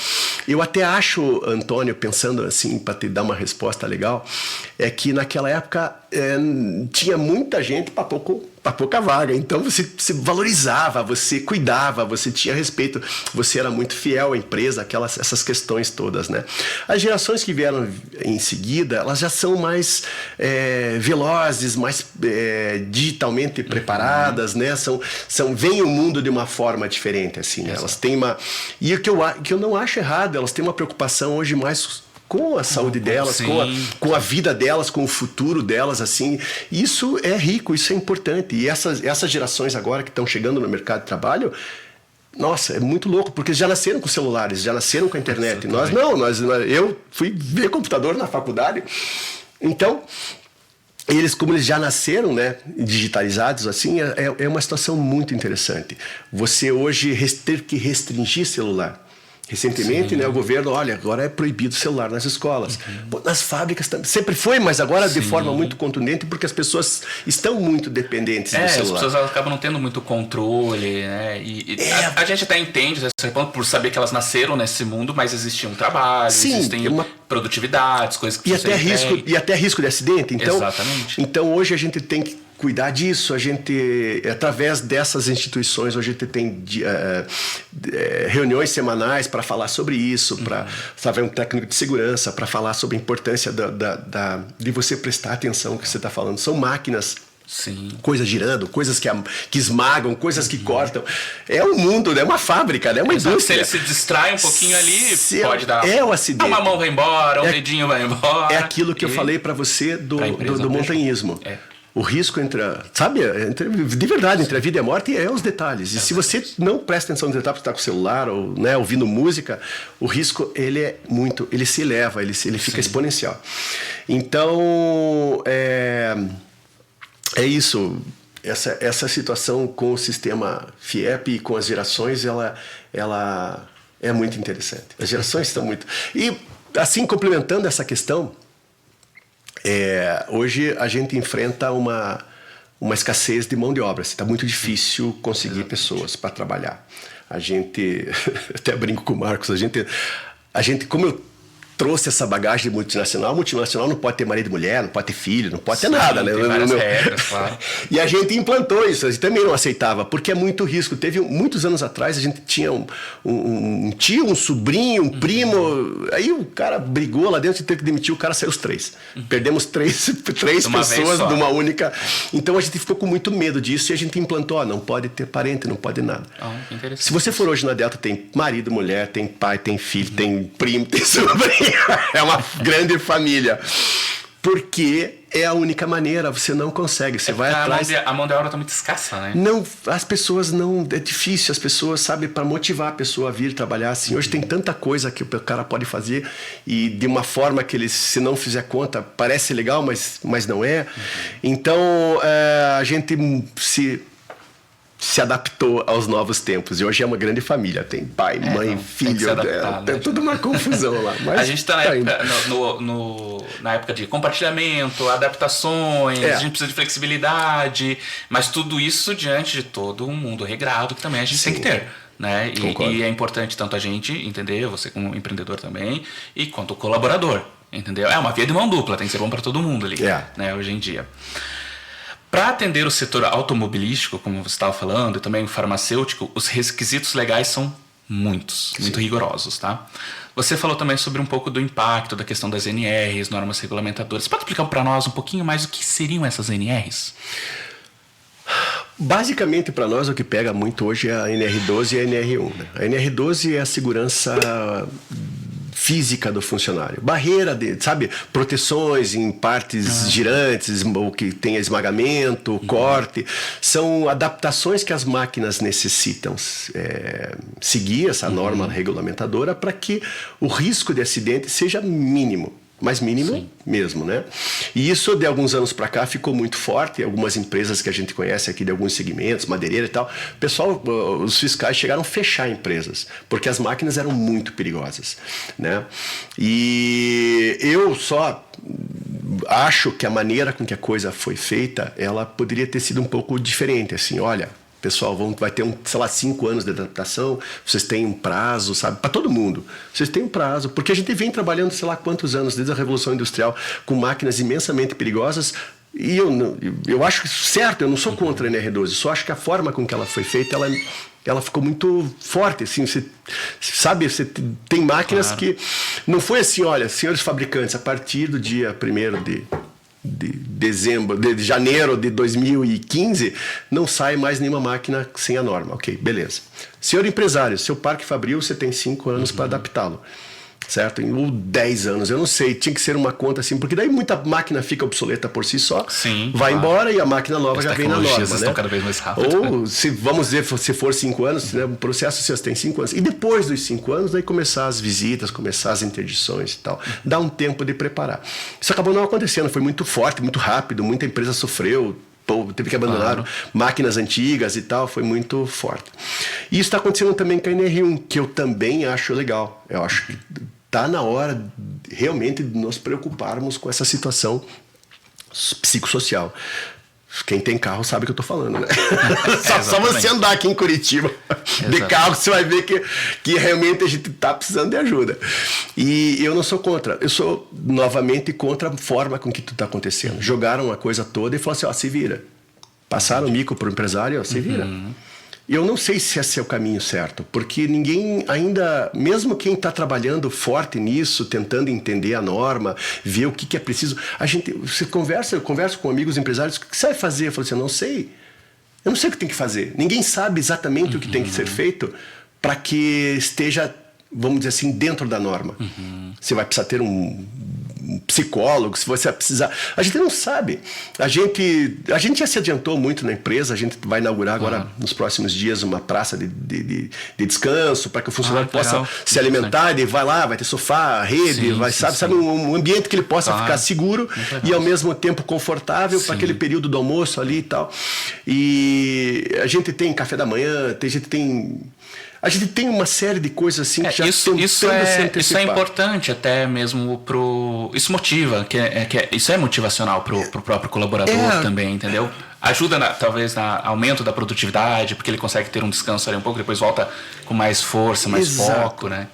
Eu até acho, Antônio, pensando assim, para te dar uma resposta legal, é que naquela época tinha muita gente para pouca vaga. Então você valorizava, você cuidava, você tinha respeito, você era muito fiel à empresa, essas questões todas, né? As gerações que vieram em seguida, elas já são mais velozes, mais digitalmente preparadas, né? Veem o mundo de uma forma diferente, assim, né? Elas têm uma... E o que eu não acho errado, elas têm uma preocupação hoje mais com a saúde delas, com a vida delas, com o futuro delas, assim. Isso é rico, isso é importante. E essas gerações agora que estão chegando no mercado de trabalho, nossa, é muito louco, porque já nasceram com celulares, já nasceram com a internet. Nós não, eu fui ver computador na faculdade, então... como eles já nasceram, né, digitalizados, assim, é uma situação muito interessante. Você hoje ter que restringir celular. Recentemente, né, o governo, olha, agora é proibido o celular nas escolas. Pô, nas fábricas também. Sempre foi, mas agora de forma muito contundente, porque as pessoas estão muito dependentes do celular. As pessoas acabam não tendo muito controle, né? A gente até entende esse ponto por saber que elas nasceram nesse mundo, mas existe um trabalho, existem produtividades, coisas que e até risco de acidente. Então, exatamente. Então hoje a gente tem que cuidar disso, a gente, através dessas instituições, hoje a gente tem reuniões semanais para falar sobre isso, para saber um técnico de segurança, para falar sobre a importância de você prestar atenção no que você está falando. São máquinas, coisas girando, coisas que esmagam, coisas que cortam. É um mundo, é uma fábrica, é uma indústria. Se ele se distrai um pouquinho ali, pode dar... É o acidente. Uma mão vai embora, um dedinho vai embora. É aquilo que eu falei para você do montanhismo. O risco entre a vida e a morte é os detalhes. E se você não presta atenção nos detalhes, está com o celular ou, né, ouvindo música, o risco ele se eleva, ele fica exponencial. Então, é isso. Essa situação com o sistema FIEP e com as gerações, ela é muito interessante. As gerações estão muito... E, assim, complementando essa questão... hoje a gente enfrenta uma escassez de mão de obra. Está muito difícil conseguir pessoas para trabalhar. A gente, até brinco com o Marcos, a gente, como eu trouxe essa bagagem de multinacional não pode ter marido e mulher, não pode ter filho, não pode ter nada, né? Tem várias regras, claro. E a gente implantou isso, a gente também não aceitava, porque é muito risco. Muitos anos atrás, a gente tinha um tio, um sobrinho, um primo, aí o cara brigou lá dentro e teve que demitir, o cara saiu os 3. Perdemos três pessoas de uma única... Então a gente ficou com muito medo disso e a gente implantou, não pode ter parente, não pode nada. Se você for hoje na Delta, tem marido, mulher, tem pai, tem filho, tem primo, tem sobrinho. É uma grande família. Porque é a única maneira, você não consegue. Você vai atrás. A mão de obra está muito escassa, né? Não, as pessoas não. É difícil, as pessoas, sabe, para motivar a pessoa a vir trabalhar assim. Hoje tem tanta coisa que o cara pode fazer e de uma forma que ele, se não fizer conta, parece legal, mas não é. Então, a gente se adaptou aos novos tempos. E hoje é uma grande família. Tem pai, mãe, filho. Tem tudo uma confusão lá. Mas a gente está na época de compartilhamento, adaptações, a gente precisa de flexibilidade, mas tudo isso diante de todo um mundo regrado que também a gente tem que ter. Né? E é importante tanto a gente entender, você como empreendedor também, e quanto o colaborador. Entendeu? É uma via de mão dupla, tem que ser bom para todo mundo ali, né, hoje em dia. Para atender o setor automobilístico, como você estava falando, e também o farmacêutico, os requisitos legais são muito rigorosos, tá? Você falou também sobre um pouco do impacto da questão das NRs, normas regulamentadoras. Pode explicar para nós um pouquinho mais o que seriam essas NRs? Basicamente, para nós, o que pega muito hoje é a NR12 e a NR1. Né? A NR12 é a segurança física do funcionário. Barreira, sabe? Proteções em partes girantes, ou que tenha esmagamento, corte. São adaptações que as máquinas necessitam seguir essa norma regulamentadora para que o risco de acidente seja mínimo. Mais mínimo mesmo, né? E isso, de alguns anos para cá, ficou muito forte. Algumas empresas que a gente conhece aqui, de alguns segmentos, madeireira e tal, pessoal, os fiscais chegaram a fechar empresas, porque as máquinas eram muito perigosas, né? E eu só acho que a maneira com que a coisa foi feita, ela poderia ter sido um pouco diferente, assim, olha... Pessoal, vai ter, 5 anos de adaptação, vocês têm um prazo, sabe? Para todo mundo. Vocês têm um prazo. Porque a gente vem trabalhando, sei lá quantos anos, desde a Revolução Industrial, com máquinas imensamente perigosas. E eu acho certo, eu não sou contra a NR12, só acho que a forma com que ela foi feita, ela ficou muito forte, assim, você tem máquinas que... Não foi assim, olha, senhores fabricantes, a partir do dia 1º de janeiro de 2015, não sai mais nenhuma máquina sem a norma. Ok, beleza. Senhor empresário, seu parque fabril, você tem 5 anos para adaptá-lo. Certo? Ou 10 anos, eu não sei. Tinha que ser uma conta assim, porque daí muita máquina fica obsoleta por si só, vai embora e a máquina nova já vem na norma. Estão cada vez mais rápido. Ou, vamos dizer, se for 5 anos, né, o processo você tem 5 anos. E depois dos 5 anos, daí começar as visitas, começar as interdições e tal. Dá um tempo de preparar. Isso acabou não acontecendo, foi muito forte, muito rápido, muita empresa sofreu, teve que abandonar máquinas antigas e tal, foi muito forte. E isso está acontecendo também com a NR1, que eu também acho legal. Eu acho que está na hora realmente de nos preocuparmos com essa situação psicossocial. Quem tem carro sabe o que eu estou falando, né? Só você andar aqui em Curitiba de carro, você vai ver que realmente a gente está precisando de ajuda. E eu não sou contra. Eu sou, novamente, contra a forma com que tudo está acontecendo. Jogaram a coisa toda e falaram assim, ó, se vira. Passaram o mico para o empresário, ó, se vira. Eu não sei se esse é o caminho certo, porque ninguém ainda, mesmo quem está trabalhando forte nisso, tentando entender a norma, ver o que é preciso, eu converso com amigos empresários, o que você vai fazer? Eu falo assim, eu não sei o que tem que fazer. Ninguém sabe exatamente o que tem que ser feito para que esteja, vamos dizer assim, dentro da norma. Você vai precisar ter um psicólogo, se você precisar... A gente não sabe. A gente já se adiantou muito na empresa, a gente vai inaugurar agora, nos próximos dias, uma praça de descanso, para que o funcionário possa se alimentar, ele vai lá, vai ter sofá, rede, sabe, um ambiente que ele possa ficar seguro e ao mesmo tempo confortável para aquele período do almoço ali e tal. E a gente tem café da manhã, a gente tem uma série de coisas assim que já isso é importante até mesmo isso motiva, isso é motivacional pro próprio colaborador também, entendeu? Ajuda talvez no aumento da produtividade, porque ele consegue ter um descanso ali um pouco, depois volta com mais força, mais foco, né?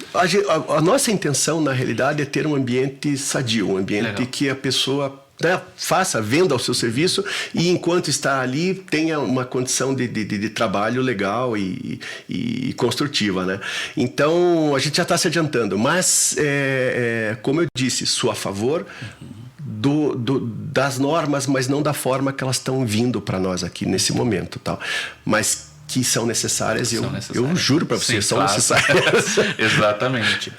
A nossa intenção, na realidade, é ter um ambiente sadio, um ambiente que a pessoa... venda ao seu serviço e enquanto está ali tenha uma condição de trabalho legal e construtiva, né? Então a gente já está se adiantando, mas como eu disse, sou a favor das normas, mas não da forma que elas estão vindo para nós aqui nesse momento, tal. Mas que são necessárias, eu juro para vocês, são necessárias. Exatamente.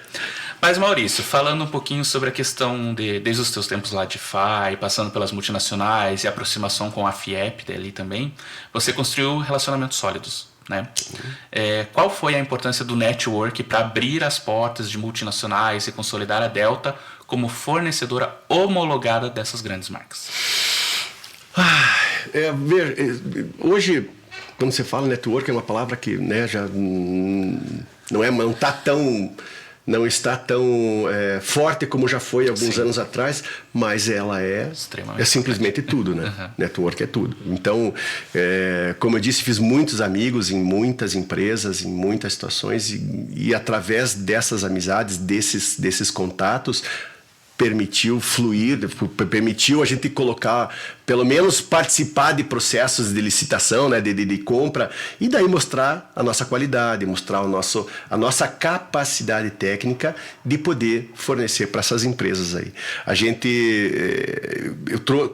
Mas, Maurício, falando um pouquinho sobre a questão desde os teus tempos lá de FAI, passando pelas multinacionais e aproximação com a FIEP ali também, você construiu relacionamentos sólidos, né? Qual foi a importância do network para abrir as portas de multinacionais e consolidar a Delta como fornecedora homologada dessas grandes marcas? Hoje, quando você fala network, é uma palavra que, né, já não está tão forte como já foi alguns anos atrás, mas ela é simplesmente tudo, né? Network é tudo. Então, como eu disse, fiz muitos amigos em muitas empresas, em muitas situações, e através dessas amizades, desses contatos, permitiu fluir, permitiu a gente colocar pelo menos participar de processos de licitação, né, de compra, e daí mostrar a nossa qualidade, mostrar a nossa capacidade técnica de poder fornecer para essas empresas aí. A gente,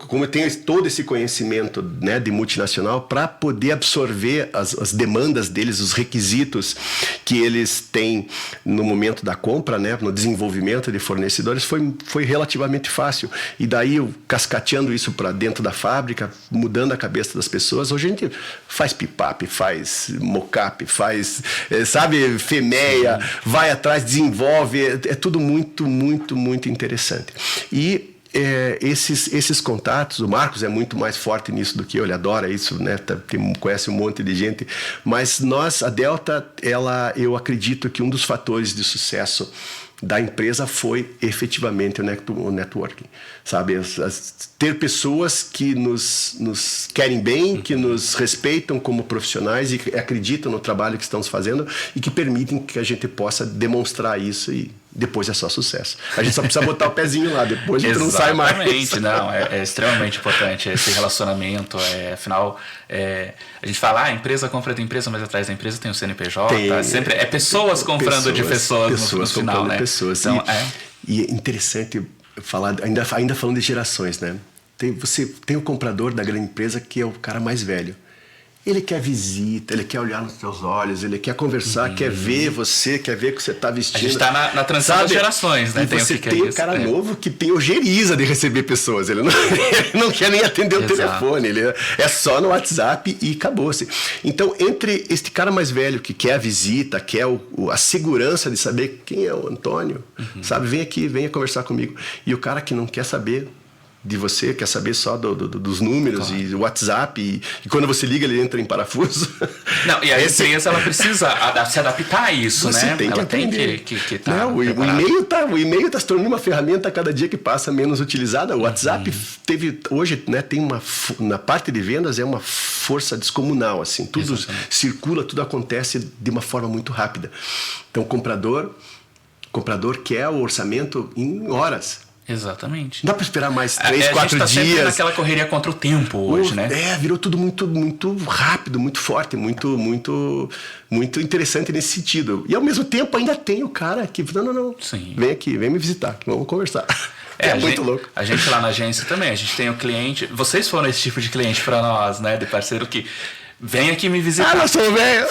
como eu tenho todo esse conhecimento, né, de multinacional, para poder absorver as demandas deles, os requisitos que eles têm no momento da compra, né, no desenvolvimento de fornecedores, foi relativamente fácil. E daí, eu cascateando isso para dentro da fábrica, mudando a cabeça das pessoas. Hoje a gente faz pipap, faz mocap, faz, sabe, FEMEA, vai atrás, desenvolve, é tudo muito, muito, muito interessante. E esses contatos, o Marcos é muito mais forte nisso do que eu, ele adora isso, né? Conhece um monte de gente, mas a Delta, eu acredito que um dos fatores de sucesso da empresa foi efetivamente o networking, sabe? Ter pessoas que nos querem bem, que nos respeitam como profissionais e que acreditam no trabalho que estamos fazendo e que permitem que a gente possa demonstrar isso, e depois é só sucesso. A gente só precisa botar o pezinho lá, depois a gente não sai mais. Exatamente, não, é extremamente importante esse relacionamento, afinal, a gente fala, a empresa compra da empresa, mas atrás da empresa tem o CNPJ, sempre é pessoas comprando de pessoas no final, né? Pessoas. Então, e é interessante falar, ainda falando de gerações, né? Você tem o comprador da grande empresa, que é o cara mais velho. Ele quer visita, ele quer olhar nos seus olhos, ele quer conversar, quer ver você, quer ver o que você está vestindo. A gente está na transição das gerações, né? E você tem o cara novo que tem ojeriza de receber pessoas. Ele não quer nem atender o telefone, ele é só no WhatsApp e acabou-se. Então, entre este cara mais velho que quer a visita, quer a segurança de saber quem é o Antônio, sabe? Vem aqui, venha conversar comigo. E o cara que não quer saber de você, quer saber só dos números, claro, e o WhatsApp, e quando você liga ele entra em parafuso. Não, e a empresa ela precisa se adaptar a isso, você né? Tem que ela aprender. Tem que tá não, o e-mail tá se tornando uma ferramenta a cada dia que passa menos utilizada. O WhatsApp hoje, né, tem na parte de vendas é uma força descomunal, assim, tudo circula, tudo acontece de uma forma muito rápida. Então o comprador quer o orçamento em horas. Exatamente. Não dá para esperar mais 3, 4 dias. A gente tá sempre naquela correria contra o tempo hoje, né? Virou tudo muito, muito rápido, muito forte, muito, muito, muito interessante nesse sentido. E ao mesmo tempo ainda tem o cara que... Não. Sim. Vem aqui, vem me visitar, vamos conversar. É muito louco. A gente lá na agência também, a gente tem o cliente... Vocês foram esse tipo de cliente para nós, né? De parceiro que... Vem aqui me visitar. Nós somos velho.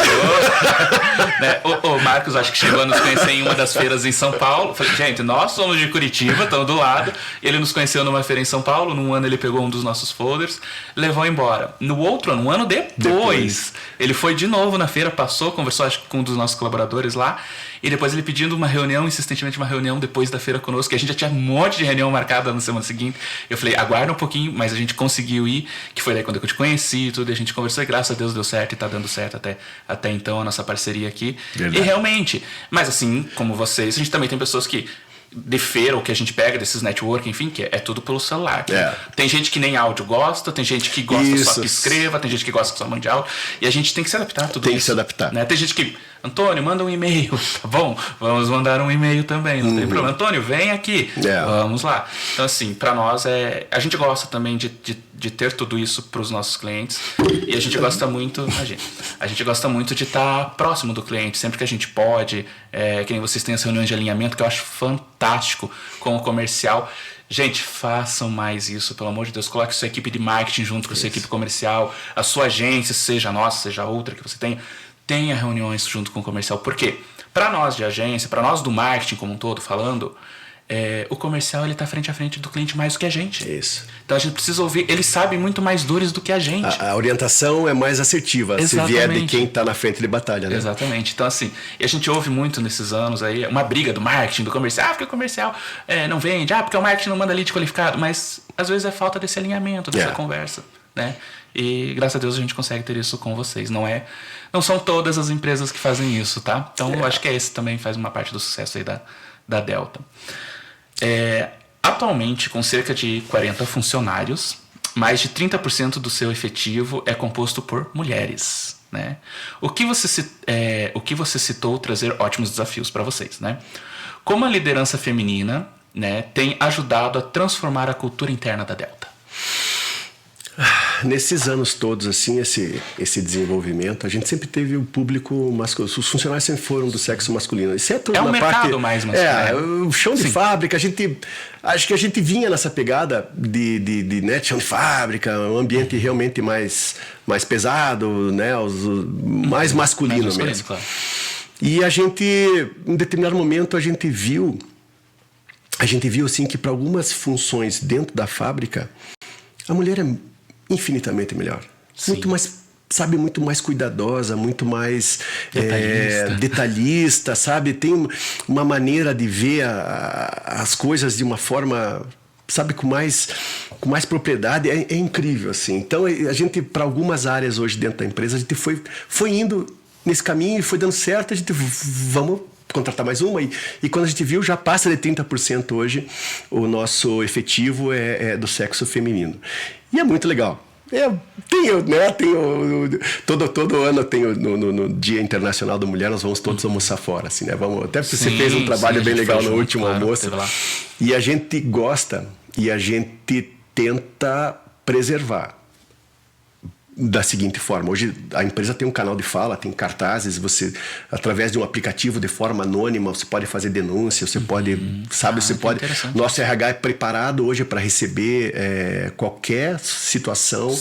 Né? O Marcos, acho que chegou a nos conhecer em uma das feiras em São Paulo. Falei, gente, nós somos de Curitiba, estamos do lado. Ele nos conheceu numa feira em São Paulo. Num ano ele pegou um dos nossos folders, levou embora. No outro ano, um ano depois, ele foi de novo na feira, passou, conversou acho que com um dos nossos colaboradores lá. E depois ele pedindo uma reunião, insistentemente uma reunião depois da feira conosco, que a gente já tinha um monte de reunião marcada na semana seguinte. Eu falei, aguarda um pouquinho, mas a gente conseguiu ir, que foi daí quando eu te conheci e tudo, e a gente conversou, e graças a Deus deu certo, e tá dando certo até então a nossa parceria aqui. Verdade. E realmente, mas assim, como vocês, a gente também tem pessoas que de feira, o que a gente pega desses network, enfim, que é tudo pelo celular. Tem gente que nem áudio gosta, tem gente que gosta só que escreva, tem gente que gosta que só mande áudio, e a gente tem que se adaptar a tudo isso. Tem que se adaptar. Né? Tem gente que, Antônio, manda um e-mail, tá bom? Vamos mandar um e-mail também, não tem problema. Antônio, vem aqui, vamos lá. Então, assim, para nós, a gente gosta também de ter tudo isso para os nossos clientes, e a gente gosta muito, a gente gosta muito de estar próximo do cliente, sempre que a gente pode, que nem vocês têm as reuniões de alinhamento, que eu acho fantástico com o comercial. Gente, façam mais isso, pelo amor de Deus. Coloque sua equipe de marketing junto com a sua equipe comercial, a sua agência, seja a nossa, seja outra que você tenha reuniões junto com o comercial. Por quê? Para nós de agência, para nós do marketing como um todo falando, o comercial ele está frente a frente do cliente mais do que a gente. Isso. Então a gente precisa ouvir, eles sabem muito mais dores do que a gente. A orientação é mais assertiva, se vier de quem está na frente de batalha, né? Exatamente. Então assim, e a gente ouve muito nesses anos aí, uma briga do marketing, do comercial, porque o comercial não vende, porque o marketing não manda lead qualificado, mas às vezes é falta desse alinhamento, dessa conversa, né? E graças a Deus a gente consegue ter isso com vocês. Não são todas as empresas que fazem isso, tá? Então eu acho que esse também faz uma parte do sucesso aí da Delta. Atualmente, com cerca de 40 funcionários, mais de 30% do seu efetivo é composto por mulheres, né? O que você citou trazer ótimos desafios para vocês, né? Como a liderança feminina, né, tem ajudado a transformar a cultura interna da Delta? nesses anos todos, assim, esse desenvolvimento, a gente sempre teve o público masculino. Os funcionários sempre foram do sexo masculino. Exceto é um na mercado parte, mais masculino. O chão de fábrica, acho que a gente vinha nessa pegada de né, chão de fábrica, um ambiente realmente mais pesado, né, mais masculino mesmo. Claro. E a gente, em determinado momento, a gente viu assim que para algumas funções dentro da fábrica, a mulher é infinitamente melhor. Sim. Muito mais, sabe, muito mais cuidadosa, muito mais detalhista, sabe? Tem uma maneira de ver as coisas de uma forma, sabe, com mais propriedade. É incrível, assim. Então, a gente, para algumas áreas hoje dentro da empresa, a gente foi indo nesse caminho e foi dando certo. A gente, vamos contratar mais uma, e quando a gente viu, já passa de 30% hoje o nosso efetivo é do sexo feminino. E é muito legal. Todo ano tenho no Dia Internacional da Mulher, nós vamos todos almoçar fora, assim, né? Até porque você fez um trabalho bem legal no último almoço. E a gente gosta e a gente tenta preservar da seguinte forma. Hoje a empresa tem um canal de fala, tem cartazes, você, através de um aplicativo de forma anônima, você pode fazer denúncia, você pode, sabe, você pode... Nosso RH é preparado hoje para receber qualquer situação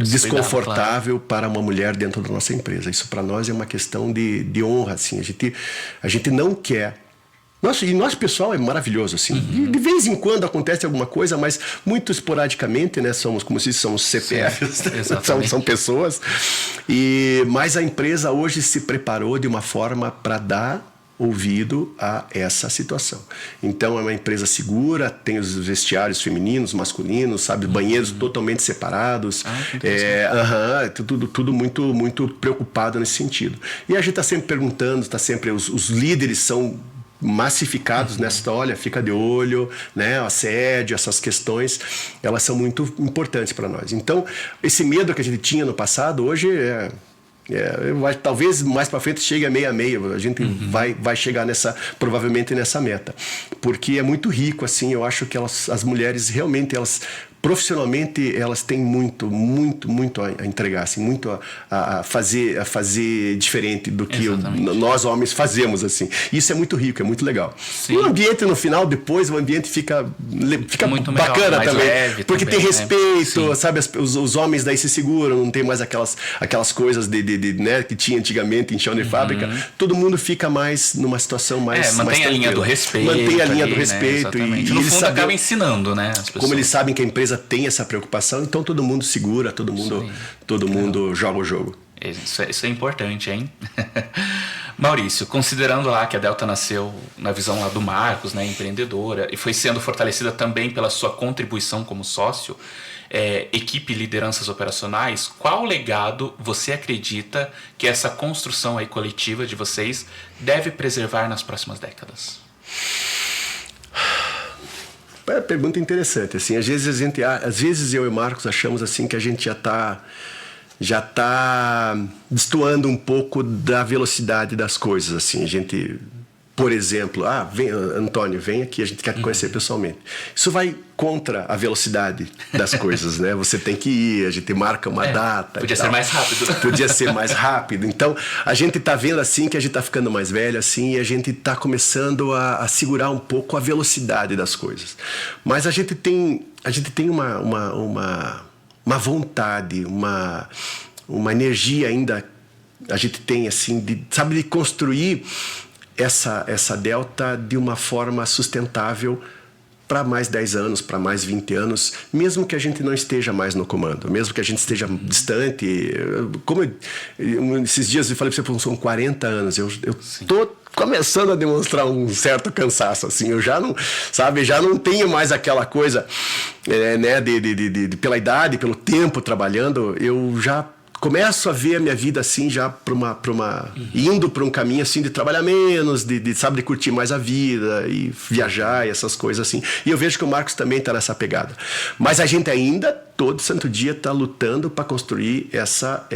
desconfortável para uma mulher dentro da nossa empresa. Isso para nós é uma questão de honra, assim. A gente não quer... E nosso pessoal é maravilhoso, assim. De vez em quando acontece alguma coisa, mas muito esporadicamente, né? Somos, como se somos CPFs, são pessoas. Mas a empresa hoje se preparou de uma forma para dar ouvido a essa situação. Então é uma empresa segura, tem os vestiários femininos, masculinos, sabe, banheiros totalmente separados, tudo muito, muito preocupado nesse sentido. E a gente está sempre perguntando, os líderes são massificados nessa, olha, fica de olho, né, assédio, essas questões, elas são muito importantes para nós. Então, esse medo que a gente tinha no passado, hoje talvez mais para frente chegue a meio a meio, a gente vai chegar provavelmente nessa meta, porque é muito rico, assim. Eu acho que as mulheres realmente, profissionalmente, elas têm muito a entregar, assim, muito a fazer diferente do que nós homens fazemos, assim. Isso é muito rico, é muito legal. Sim. E o ambiente no final, depois, o ambiente fica muito bacana melhor, também, leve, porque também, tem respeito, sabe, os homens daí se seguram, não tem mais aquelas coisas né, que tinha antigamente em chão de fábrica. Todo mundo fica mais numa situação mais mantém a linha do respeito. Mantém a linha do respeito. Né, e no fundo acaba ensinando, né, as pessoas. Como eles sabem que a empresa tem essa preocupação, então todo mundo segura, todo mundo joga o jogo. Isso é importante, hein? Maurício, considerando lá que a Delta nasceu na visão lá do Marcos, né, empreendedora, e foi sendo fortalecida também pela sua contribuição como sócio, equipe e lideranças operacionais, qual legado você acredita que essa construção aí coletiva de vocês deve preservar nas próximas décadas? É uma pergunta interessante, assim. Às vezes eu e o Marcos achamos assim que a gente já tá destoando um pouco da velocidade das coisas, assim. A gente, por exemplo, vem, Antônio, vem aqui, a gente quer te conhecer pessoalmente. Isso vai contra a velocidade das coisas, né? Você tem que ir, a gente marca uma data. Podia ser mais rápido. Podia ser mais rápido. Então, a gente tá vendo assim que a gente tá ficando mais velho, assim, e a gente tá começando a segurar um pouco a velocidade das coisas. Mas a gente tem uma vontade, uma energia ainda, a gente tem, assim, de construir essa Delta de uma forma sustentável para mais 10 anos, para mais 20 anos, mesmo que a gente não esteja mais no comando, mesmo que a gente esteja distante. Como esses dias eu falei para você, são 40 anos, eu tô começando a demonstrar um certo cansaço, assim. Eu já não tenho mais aquela coisa, né, pela idade, pelo tempo trabalhando, eu já começo a ver a minha vida assim, já indo para um caminho assim de trabalhar menos, de curtir mais a vida e viajar e essas coisas assim. E eu vejo que o Marcos também está nessa pegada. Mas a gente ainda, todo santo dia, está lutando para construir essa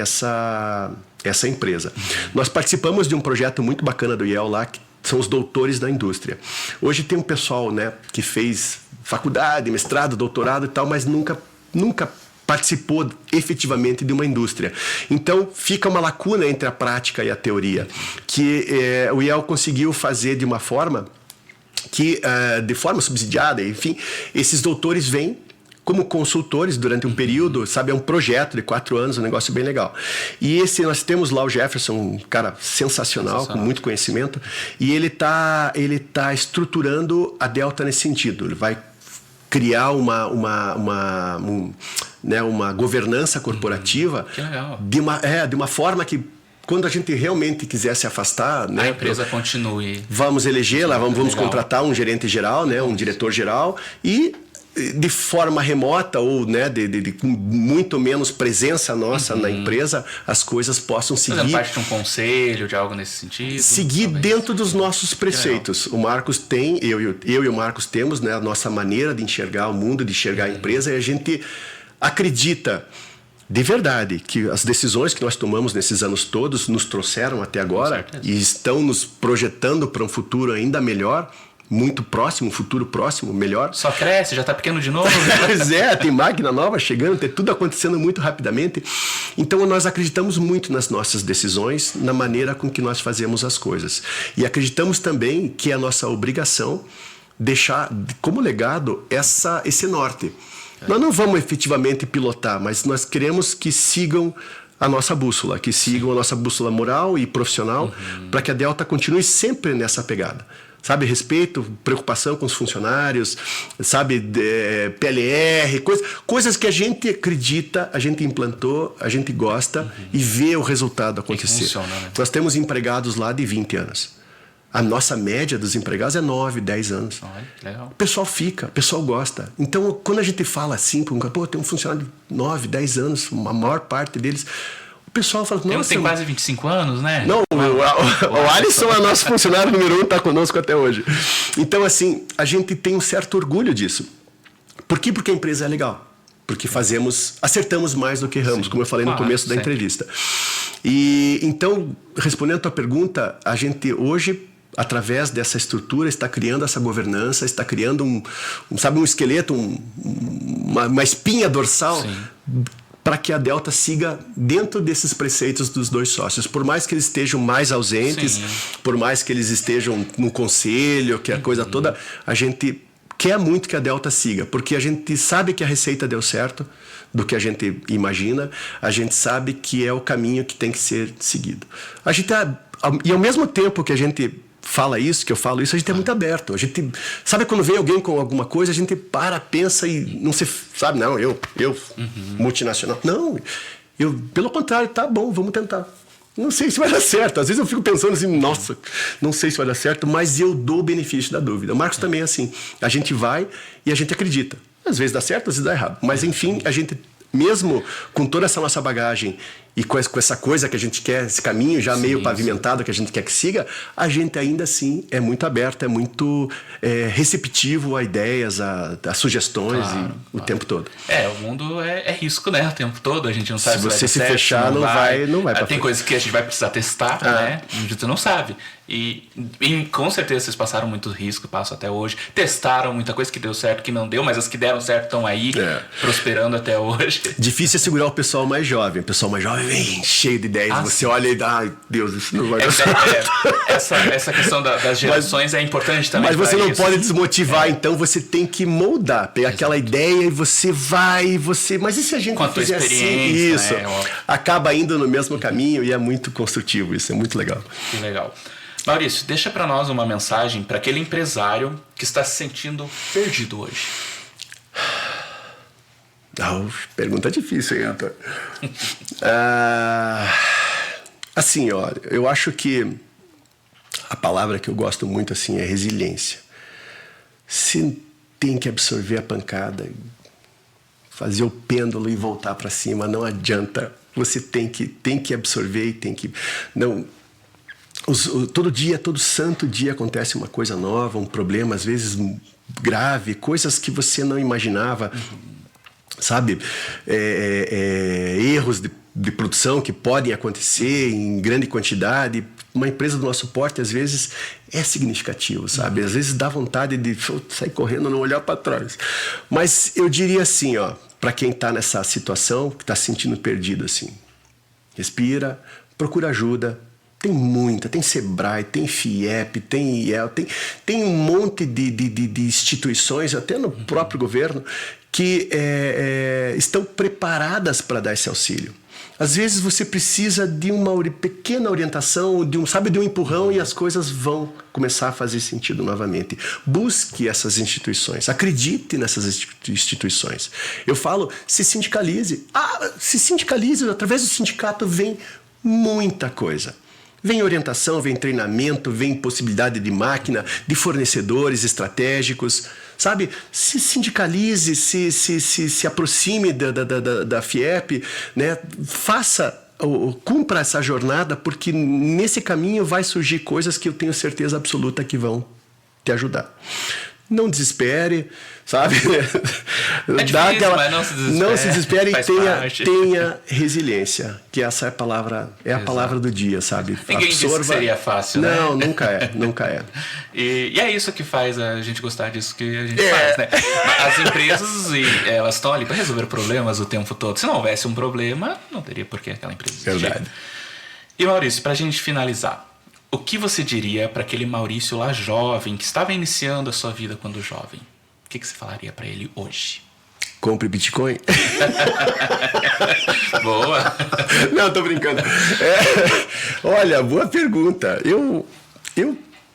empresa. Nós participamos de um projeto muito bacana do IEL lá, que são os doutores da indústria. Hoje tem um pessoal, né, que fez faculdade, mestrado, doutorado e tal, mas nunca participou efetivamente de uma indústria. Então, fica uma lacuna entre a prática e a teoria, que o IEL conseguiu fazer de uma forma que, de forma subsidiada, enfim, esses doutores vêm como consultores durante um período, sabe? É um projeto de 4 anos, um negócio bem legal. E nós temos lá o Jefferson, um cara sensacional, com muito conhecimento, e ele tá estruturando a Delta nesse sentido. Ele vai criar uma governança corporativa de uma forma que, quando a gente realmente quiser se afastar, né, a empresa continue. Vamos elegê-la, vamos contratar um gerente geral, né, um diretor geral, e de forma remota ou, né, com muito menos presença nossa na empresa, as coisas possam seguir. Fazendo parte de um conselho, de algo nesse sentido. Seguir talvez dentro dos nossos preceitos. O Marcos tem, eu e o Marcos temos, né, a nossa maneira de enxergar o mundo, de enxergar a empresa, e a gente acredita de verdade que as decisões que nós tomamos nesses anos todos nos trouxeram até agora e estão nos projetando para um futuro ainda melhor, muito próximo, um futuro próximo, melhor. Só cresce, já está pequeno de novo. Pois é, tem máquina nova chegando, tem tudo acontecendo muito rapidamente. Então nós acreditamos muito nas nossas decisões, na maneira com que nós fazemos as coisas. E acreditamos também que é a nossa obrigação deixar como legado esse norte. Nós não vamos efetivamente pilotar, mas nós queremos que sigam a nossa bússola, que sigam a nossa bússola moral e profissional, para que a Delta continue sempre nessa pegada. Sabe, respeito, preocupação com os funcionários, sabe, PLR, coisas que a gente acredita, a gente implantou, a gente gosta e vê o resultado acontecer. Funciona, né? Nós temos empregados lá de 20 anos. A nossa média dos empregados é 9, 10 anos. Legal. O pessoal fica, o pessoal gosta. Então, quando a gente fala assim, tem um funcionário de 9, 10 anos, a maior parte deles, o pessoal fala... Nossa, tem quase 25 anos, né? Não, o Alisson é nosso funcionário número 1, está conosco até hoje. Então, assim, a gente tem um certo orgulho disso. Por quê? Porque a empresa é legal. Porque acertamos mais do que erramos, como eu falei no começo da entrevista. E então, respondendo a tua pergunta, a gente hoje, através dessa estrutura, está criando essa governança, está criando um esqueleto, uma espinha dorsal, para que a Delta siga dentro desses preceitos dos dois sócios. Por mais que eles estejam mais ausentes, por mais que eles estejam no conselho, que a coisa toda, a gente quer muito que a Delta siga, porque a gente sabe que a receita deu certo do que a gente imagina, a gente sabe que é o caminho que tem que ser seguido. E ao mesmo tempo que a gente fala isso, que eu falo isso, a gente é muito aberto. A gente sabe, quando vem alguém com alguma coisa, a gente pensa e não se sabe, não, eu multinacional. Não, pelo contrário, tá bom, vamos tentar. Não sei se vai dar certo. Às vezes eu fico pensando assim, nossa, não sei se vai dar certo, mas eu dou o benefício da dúvida. O Marcos também é assim. A gente vai e a gente acredita. Às vezes dá certo, às vezes dá errado. Mas enfim, a gente, mesmo com toda essa nossa bagagem e com essa coisa que a gente quer, esse caminho já meio pavimentado que a gente quer que siga, a gente ainda assim é muito aberto, é muito receptivo a ideias, a sugestões o tempo todo. O mundo é risco, né? O tempo todo, a gente não sabe se você se fechar, não vai pra Tem frente. coisas que a gente vai precisar testar, né? A gente não sabe. E com certeza vocês passaram muito risco, passam até hoje. Testaram muita coisa que deu certo, que não deu, mas as que deram certo estão aí, prosperando até hoje. Difícil é segurar o pessoal mais jovem. O pessoal mais jovem vem cheio de ideias. Você olha e dá, ai Deus, isso não vai dar certo. Essa questão das gerações é importante também. Mas você não pode desmotivar, então você tem que moldar. Pegar aquela ideia e você vai, mas e se a gente fizer assim? Isso. Acaba indo no mesmo caminho e é muito construtivo. Isso é muito legal. Que legal. Maurício, deixa para nós uma mensagem para aquele empresário que está se sentindo perdido hoje. Pergunta difícil, hein, Antônio? Assim, olha, eu acho que a palavra que eu gosto muito assim é resiliência. Você tem que absorver a pancada, fazer o pêndulo e voltar para cima. Não adianta. Você tem que absorver e tem que... Não... Todo dia, todo santo dia acontece uma coisa nova, um problema, às vezes grave, coisas que você não imaginava, sabe? Erros de produção que podem acontecer em grande quantidade. Uma empresa do nosso porte, às vezes, é significativo, sabe? Às vezes dá vontade de sair correndo, não olhar para trás. Mas eu diria assim, para quem está nessa situação, que está se sentindo perdido assim. Respira, procura ajuda. Tem Sebrae, tem FIEP, tem IEL, tem um monte de instituições, até no próprio governo, que estão preparadas para dar esse auxílio. Às vezes você precisa de uma pequena orientação, de um empurrão e as coisas vão começar a fazer sentido novamente. Busque essas instituições, acredite nessas instituições. Eu falo, se sindicalize. Se sindicalize, através do sindicato vem muita coisa. Vem orientação, vem treinamento, vem possibilidade de máquina, de fornecedores estratégicos, sabe? Se sindicalize, se aproxime da FIEP, né? Cumpra essa jornada, porque nesse caminho vai surgir coisas que eu tenho certeza absoluta que vão te ajudar. Não desespere, sabe? É difícil, mas não se desespere. Tenha resiliência, que essa é a palavra do dia, sabe? Ninguém disse que seria fácil, né? Não, nunca é. E é isso que faz a gente gostar disso que a gente faz, né? As empresas, elas estão ali para resolver problemas o tempo todo. Se não houvesse um problema, não teria por que aquela empresa existir. Verdade. E Maurício, para a gente finalizar, o que você diria para aquele Maurício lá jovem, que estava iniciando a sua vida quando jovem? O que você falaria para ele hoje? Compre Bitcoin? Boa! Não, tô brincando. Olha, boa pergunta. Eu,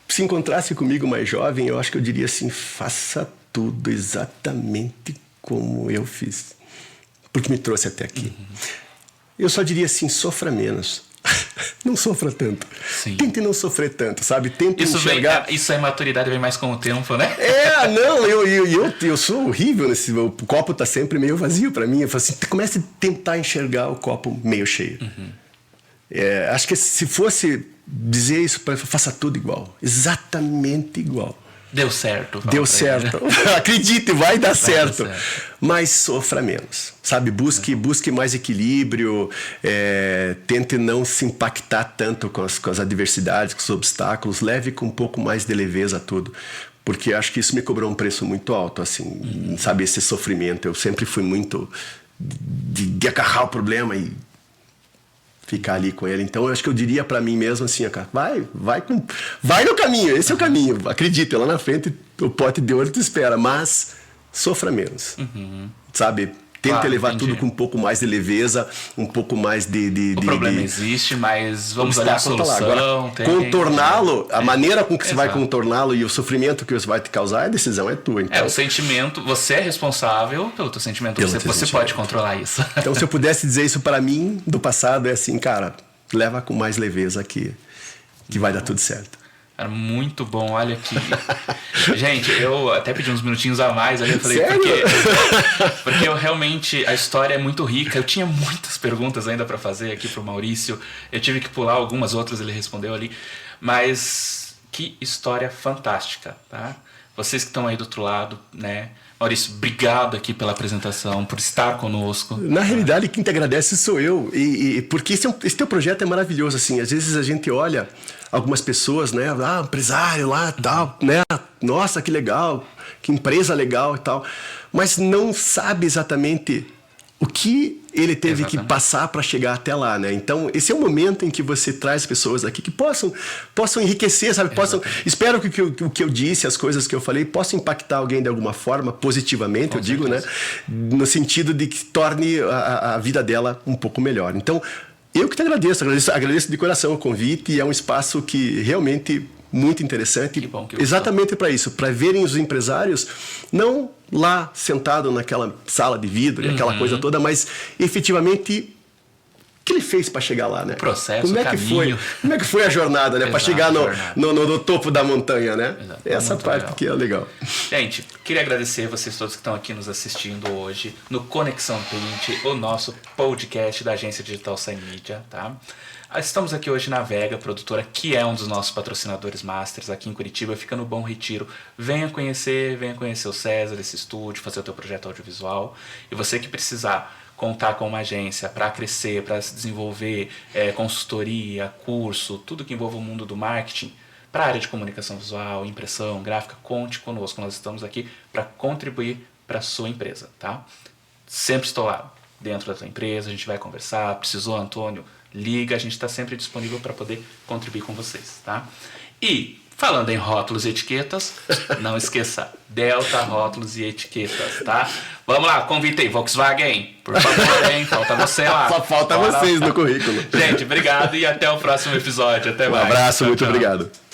se encontrasse comigo mais jovem, eu acho que eu diria assim, faça tudo exatamente como eu fiz. Porque me trouxe até aqui. Eu só diria assim, sofra menos. Não sofra tanto. Sim. Tente não sofrer tanto, sabe? Tente enxergar. Isso é maturidade, vem mais com o tempo, né? Eu sou horrível nesse. O copo tá sempre meio vazio para mim. Eu falo assim, comece a tentar enxergar o copo meio cheio. Acho que se fosse dizer isso, faça tudo igual. Exatamente igual. Deu certo. Deu certo. Acredite, vai dar certo. Mas sofra menos, sabe? Busque mais equilíbrio, tente não se impactar tanto com as adversidades, com os obstáculos, leve com um pouco mais de leveza tudo. Porque acho que isso me cobrou um preço muito alto, assim, sabe? Esse sofrimento. Eu sempre fui muito de agarrar o problema e ficar ali com ele. Então eu acho que eu diria para mim mesmo assim, cara, vai no caminho, esse é o caminho, acredita, lá na frente o pote de ouro te espera, mas sofra menos, sabe? Tenta levar tudo com um pouco mais de leveza, um pouco mais o problema existe, mas vamos olhar a solução. Agora, contorná-lo, a maneira com que você vai contorná-lo e o sofrimento que você vai te causar, a decisão é tua. Então. O sentimento, você é responsável pelo teu sentimento, você pode controlar isso. Então, se eu pudesse dizer isso para mim, do passado, é assim, cara, leva com mais leveza que vai dar tudo certo. Era muito bom, olha aqui. Gente, eu até pedi uns minutinhos a mais ali, eu falei, porque eu realmente, a história é muito rica. Eu tinha muitas perguntas ainda para fazer aqui pro Maurício. Eu tive que pular algumas outras, ele respondeu ali. Mas que história fantástica, tá? Vocês que estão aí do outro lado, né? Maurício, obrigado aqui pela apresentação, por estar conosco. Na realidade, quem te agradece sou eu. Porque esse teu projeto é maravilhoso, assim. Às vezes a gente olha algumas pessoas, né? Empresário lá, tal, né? Nossa, que legal, que empresa legal e tal. Mas não sabe exatamente o que ele teve que passar para chegar até lá, né? Então, esse é o momento em que você traz pessoas aqui que possam enriquecer, sabe? Espero que o que eu disse, as coisas que eu falei, possam impactar alguém de alguma forma, positivamente, com eu digo, certeza. Né? No sentido de que torne a vida dela um pouco melhor. Então, eu que te agradeço de coração o convite, e é um espaço que realmente muito interessante. Que bom, exatamente para isso, para verem os empresários não lá sentado naquela sala de vidro e aquela coisa toda, mas efetivamente o que ele fez para chegar lá, né? O processo, como é que foi a jornada, né? Para chegar no topo da montanha, né? Exato. Essa parte legal. Que é legal. Gente, queria agradecer vocês todos que estão aqui nos assistindo hoje no Conexão Print, o nosso podcast da agência digital Sign Media, tá? Estamos aqui hoje na Vega, produtora que é um dos nossos patrocinadores masters aqui em Curitiba, fica no Bom Retiro. Venha conhecer o César, esse estúdio, fazer o teu projeto audiovisual. E você que precisar contar com uma agência para crescer, para se desenvolver, consultoria, curso, tudo que envolva o mundo do marketing, para a área de comunicação visual, impressão, gráfica, conte conosco. Nós estamos aqui para contribuir para a sua empresa, tá? sempre estou lá dentro da tua empresa, a gente vai conversar, precisou, Antônio, liga, a gente está sempre disponível para poder contribuir com vocês, tá? E falando em rótulos e etiquetas, não esqueça, Delta Rótulos e Etiquetas, tá? Vamos lá, convite Volkswagen, por favor, hein? Falta você lá. Só falta vocês no currículo. Gente, obrigado e até o próximo episódio. Até mais. Um abraço, Tchau, muito tchau. obrigado.